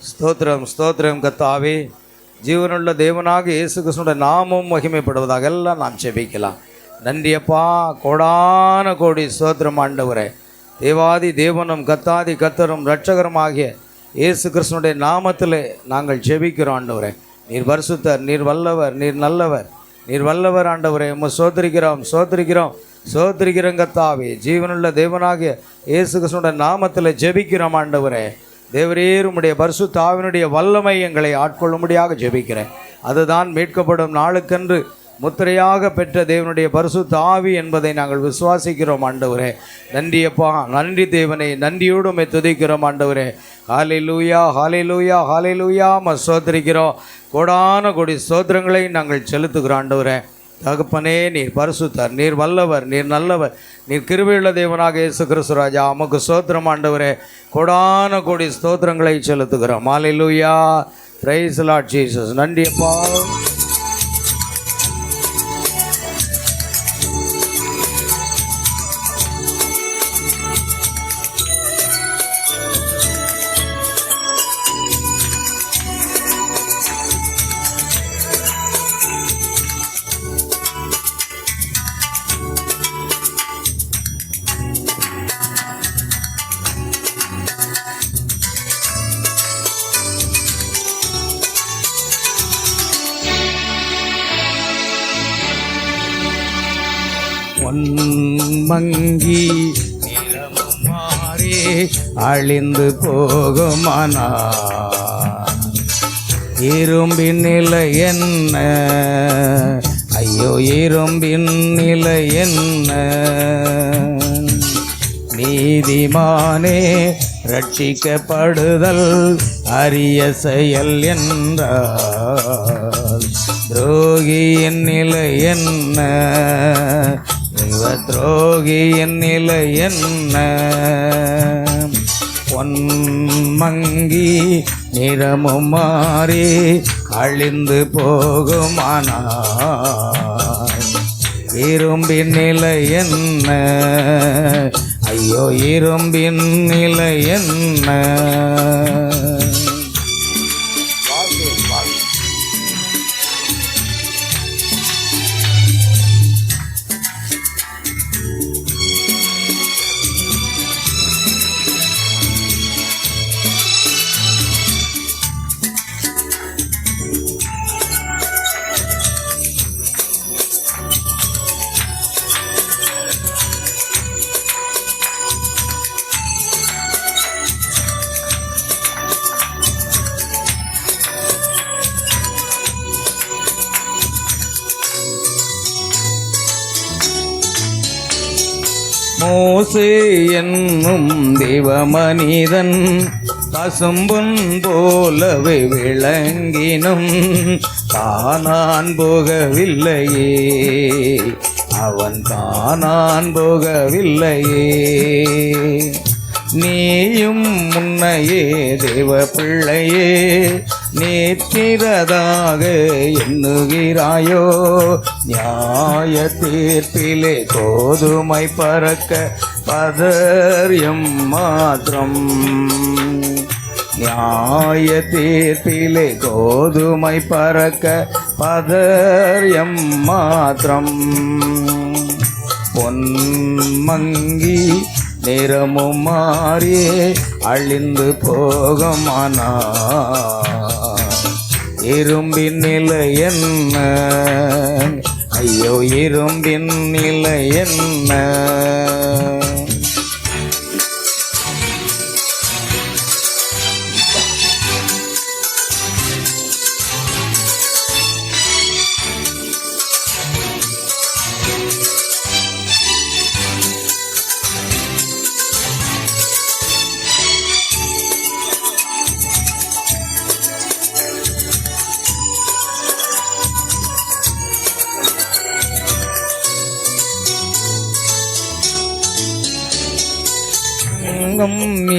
ஸ்தோத்திரம், ஸ்தோத்திரம் கர்த்தாவே. ஜீவனுள்ள தேவனாக இயேசு கிறிஸ்துவினுடைய நாமம் மகிமைப்படுவதாக எல்லாம் நாம் செபிக்கலாம். நன்றி அப்பா, கோடான கோடி ஸ்தோத்திரம் ஆண்டவரே. தேவாதி தேவனும் கர்த்தாதி கர்த்தரும் இரட்சகரும் ஆகிய இயேசு கிறிஸ்துவினுடைய நாமத்திலே நாங்கள் ஜெபிக்கிறோம் ஆண்டவரே. நீர் பரிசுத்தர், நீர் வல்லவர், நீர் நல்லவர், நீர் வல்லவர் ஆண்டவரே. சோதரிக்கிறோம் சோதரிக்கிறோம் கர்த்தாவே. ஜீவனுள்ள தேவனாகிய இயேசு கிறிஸ்துவினுடைய நாமத்தில் ஜெபிக்கிறோம் ஆண்டவரே. தேவரீர் உம்முடைய பரிசுத்த ஆவியினுடைய வல்லமை எங்களை ஆட்கொள்ளும்படியாக ஜெபிக்கிறேன். அதுதான் மீட்கப்படும் நாளுக்கென்று முத்திரையாக பெற்ற தேவனுடைய பரிசுத்த ஆவி என்பதை நாங்கள் விசுவாசிக்கிறோம் ஆண்டவரே. நன்றி அப்பா, நன்றி தேவனே. நன்றியோடு உம்மை துதிக்கிறோம் ஆண்டவரே. ஹல்லேலூயா, ஹல்லேலூயா, ஹல்லேலூயா. ஸ்தோத்திரிக்கிறோம். கோடான கோடி ஸ்தோத்திரங்களை நாங்கள் செலுத்துகிறோம் ஆண்டவரே. தகப்பனே, நீர் பரிசுத்தர், நீர் வல்லவர், நீர் நல்லவர், நீர் கிருபையுள்ள தேவனாக இயேசு கிறிஸ்து ராஜா. உமக்கு ஸ்தோத்திரம் ஆண்டவரே. கோடான கோடி ஸ்தோத்திரங்களை செலுத்துகிறோம். Hallelujah. Praise the Lord Jesus. நன்றி அப்பா. மங்கி நிறமும் மாறி அழிந்து போகுமானா இரும்பின் நிலை என்ன? ஐயோ, இரும்பின் நிலை என்ன? நீதிமானே ரட்சிக்கப்படுதல் அரிய செயல் என்றால் துரோகியின் நிலை என்ன? துரோகியின் நிலை என்ன? பொன்மங்கி நிறமும் மாறி அழிந்து போகுமானாய் இரும்பின் நிலை என்ன? ஐயோ, இரும்பின் நிலை என்ன? மோசே என்னும் தேவமனிதன் பசும்பொன் போலவே விளங்கினும் கானான் போகவில்லையே, அவன் கானான் போகவில்லையே. நீயும் முன்னையே தேவ பிள்ளையே நேர்க்கிறதாக எண்ணுகிறாயோ? நியாய தீர்ப்பிலே கோதுமை பறக்க பதர்யம் மாத்திரம். நியாய தீர்ப்பிலே கோதுமை பறக்க பதர்யம் மாத்திரம். பொன்மங்கி நிறமும் மாறி அழிந்து போகுமானா இரும்பின் நிலை என்ன? ஐயோ இரும்பின் நிலை என்ன?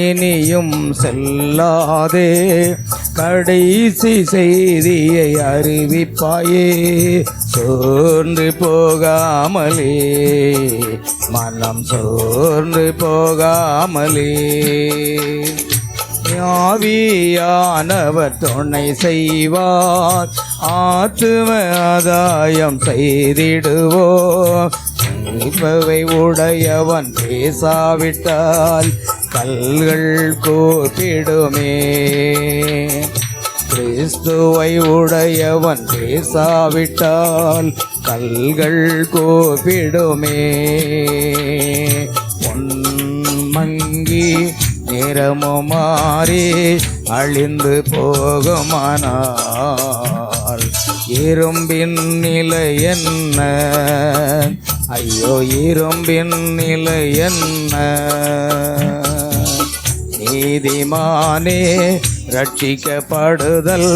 இனியும் செல்லாதே கடைசி செய்தியை அறிவிப்பாயே. சோர்ந்து போகாமலே மனம் சோர்ந்து போகாமலே ஆவியானவர் துணை செய்வார். ஆத்தும ஆதாயம் செய்திடுவோம். இப்பவை உடையவன் பேசாவிட்டால் கல்கள் கூப்பிடுமே. கிறிஸ்துவை உடையவன் பேசாவிட்டால் கல்கள் கூப்பிடுமே. பொன்மங்கி நிறமும் மாறி அழிந்து போகுமானால் இரும்பின் நிலை என்ன? ஐயோ இரும்பின் நிலை என்ன? நீதிமானே ரட்சிக்கப்படுதல்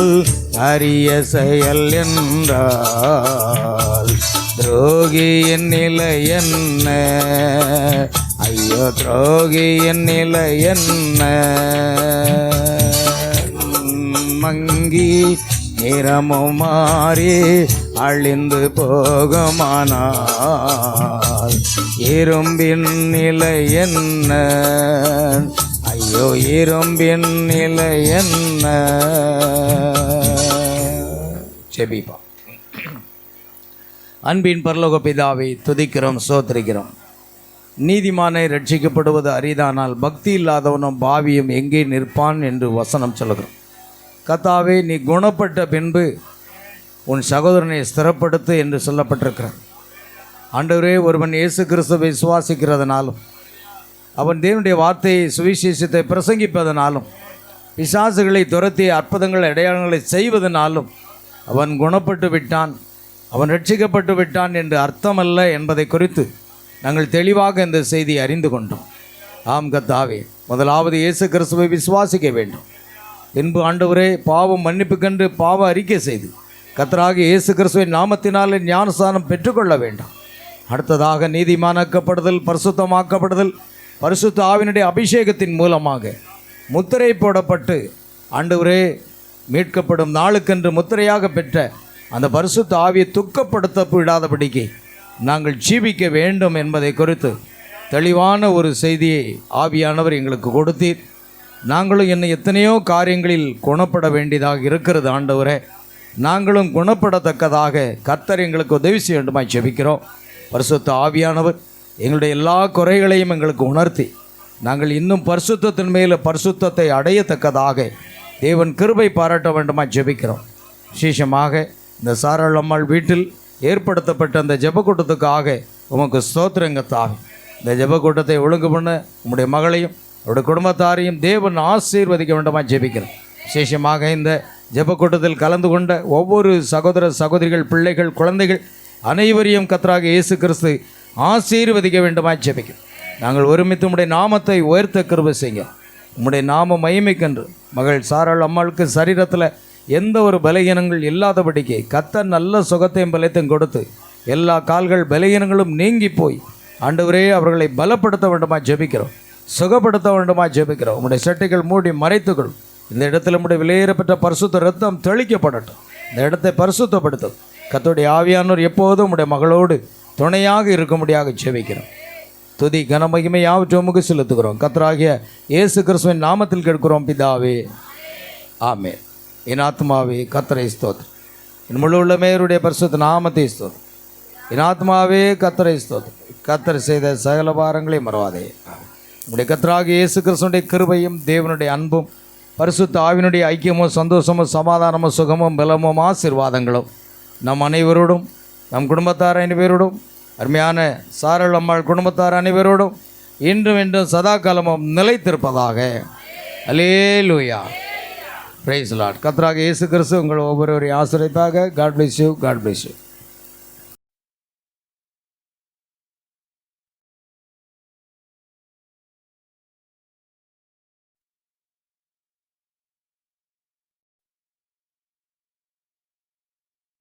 அரிய செயல் என்றால் துரோகியின் நிலை என்ன? ஐயோ துரோகியின் நிலை என்ன? மங்கி நிறமும் மாறி அழிந்து போகுமானால் இரும்பின் நிலை என்ன? ஐயோ இரும்பின் நிலை என்ன? ஜெபிப்போம். அன்பின் பரலோக பிதாவை துதிக்கிறோம், சோத்திரிக்கிறோம். நீதிமானை ரட்சிக்கப்படுவது அரிதானால் பக்தி இல்லாதவனும் பாவியும் எங்கே நிற்பான் என்று வசனம் சொல்கிறோம். கர்த்தாவே, நீ குணப்பட்ட பின்பு உன் சகோதரனை ஸ்திரப்படுத்து என்று சொல்லப்பட்டிருக்கிறார். ஆண்டவரே, ஒருவன் இயேசு கிறிஸ்துவை விசுவாசிக்கிறதுனாலும் அவன் தேவனுடைய வார்த்தையை சுவிசேஷத்தை பிரசங்கிப்பதனாலும் பிசாசுகளை துரத்தி அற்புதங்கள் அடையாளங்களை செய்வதனாலும் அவன் குணப்பட்டு விட்டான், அவன் ரட்சிக்கப்பட்டு விட்டான் என்று அர்த்தமல்ல என்பதை குறித்து நாங்கள் தெளிவாக இந்த செய்தியை அறிந்து கொண்டோம். ஆம் கர்த்தாவே, முதலாவது இயேசு கிறிஸ்துவை விசுவாசிக்க வேண்டும். பின்பு ஆண்டவரே, பாவம் மன்னிப்பு கண்டு பாவ அறிக்கை செய்து கர்த்தராகிய இயேசு கிறிஸ்துவின் நாமத்தினாலே ஞானஸ்நானம் பெற்றுக்கொள்ள வேண்டும். அடுத்ததாக நீதிமானாக்கப்படுதல், பரிசுத்தமாக்கப்படுதல், பரிசுத்த ஆவியினுடைய அபிஷேகத்தின் மூலமாக முத்திரை போடப்பட்டு ஆண்டவரே மீட்கப்படும் நாளுக்கென்று முத்திரையாக பெற்ற அந்த பரிசுத்த ஆவியை துக்கப்படுத்த விடாதபடிக்கு நாங்கள் ஜீவிக்க வேண்டும் என்பதை குறித்து தெளிவான ஒரு செய்தியை ஆவியானவர் எங்களுக்கு கொடுத்தீர். நாங்களும் இன்னும் எத்தனையோ காரியங்களில் குணப்பட வேண்டியதாக இருக்கிறது. ஆண்டவரே, நாங்களும் குணப்படத்தக்கதாக கர்த்தர் எங்களுக்கு உதவி செய்ய வேண்டுமாய் ஜெபிக்கிறோம். பரிசுத்த ஆவியானவர் எங்களுடைய எல்லா குறைகளையும் எங்களுக்கு உணர்த்தி நாங்கள் இன்னும் பரிசுத்தத்தின் மேலே பரிசுத்தத்தை அடையத்தக்கதாக தேவன் கிருபை பாராட்ட வேண்டுமாய் ஜெபிக்கிறோம். விசேஷமாக இந்த சாரளம்மாள் வீட்டில் ஏற்படுத்தப்பட்ட அந்த ஜெபக்கூட்டத்துக்காக உமக்கு ஸ்தோத்திரங்கத்தாக. இந்த ஜெபக்கூட்டத்தை ஒழுங்கு பண்ண உம்முடைய மகளையும் அவருடைய குடும்பத்தாரையும் தேவன் ஆசீர்வதிக்க வேண்டுமாய் ஜெபிக்கிறோம். விசேஷமாக இந்த ஜெபக்கூட்டத்தில் கலந்து கொண்ட ஒவ்வொரு சகோதர சகோதரிகள், பிள்ளைகள், குழந்தைகள் அனைவரையும் கர்த்தராகிய இயேசு கிறிஸ்து ஆசீர்வதிக்க வேண்டுமாய் ஜெபிக்கிறோம். நாங்கள் ஒருமித்து உம்முடைய நாமத்தை உயர்த்த கிருபை செய்ய உம்முடைய நாம மகிமைக்கென்று மகள் சாராள் அம்மாளுக்கு சரீரத்தில் எந்த ஒரு பலகீனங்கள் இல்லாதபடிக்கு கர்த்தர் நல்ல சுகத்தையும் பலத்தையும் கொடுத்து எல்லா கால்கள் பலகீனங்களும் நீங்கி போய் ஆண்டவரே அவர்களை பலப்படுத்த வேண்டுமா ஜெபிக்கிறோம், சுகப்படுத்த வேண்டுமா ஜெபிக்கிறோம். உம்முடைய சட்டைகள் மூடி மறைத்துக்கொள். இந்த இடத்துல உம்முடைய விலையேறப்பட்ட பரிசுத்த ரத்தம் தெளிக்கப்படட்டும். இந்த இடத்தை பரிசுத்தப்படுத்தும். கர்த்தருடைய ஆவியானோர் எப்போதும் உம்முடைய மகளோடு துணையாக இருக்கும்படியாக ஜெபிக்கிறோம். துதி கனமகிமை யாவற்றையும் உமக்கு செலுத்துகிறோம். கர்த்தராகிய இயேசு கிறிஸ்துவின் நாமத்தில் கேட்கிறோம் பிதாவே, ஆமென். என் ஆத்மாவே கர்த்தரை ஸ்தோத்திரம், என் முழு உள்ளமேருடைய பரிசுத்த நாமத்தை ஸ்தோத்திரம். என் ஆத்மாவே கர்த்தரை ஸ்தோத்திரம். கர்த்தர் செய்த சகல பாரங்களை மறவாதே. உடைய கர்த்தராகிய இயேசு கிறிஸ்துவினுடைய கிருபையும் தேவனுடைய அன்பும் பரிசுத்த ஆவினுடைய ஐக்கியமும் சந்தோஷமும் சமாதானமும் சுகமும் பலமும் ஆசீர்வாதங்களும் நம் அனைவரோடும் நம் குடும்பத்தார் அனைவரோடும் அருமையான சாரல் அம்மாள் குடும்பத்தார் அனைவரோடும் இன்றும் இன்றும் சதா காலமும் நிலைத்திருப்பதாக. அல்லேலூயா. Price Lord. கர்த்தராகிய இயேசு கிறிஸ்து உங்கள் ஒவ்வொருவரையும் ஆசீர்வதிப்பாக. God bless you. God bless you.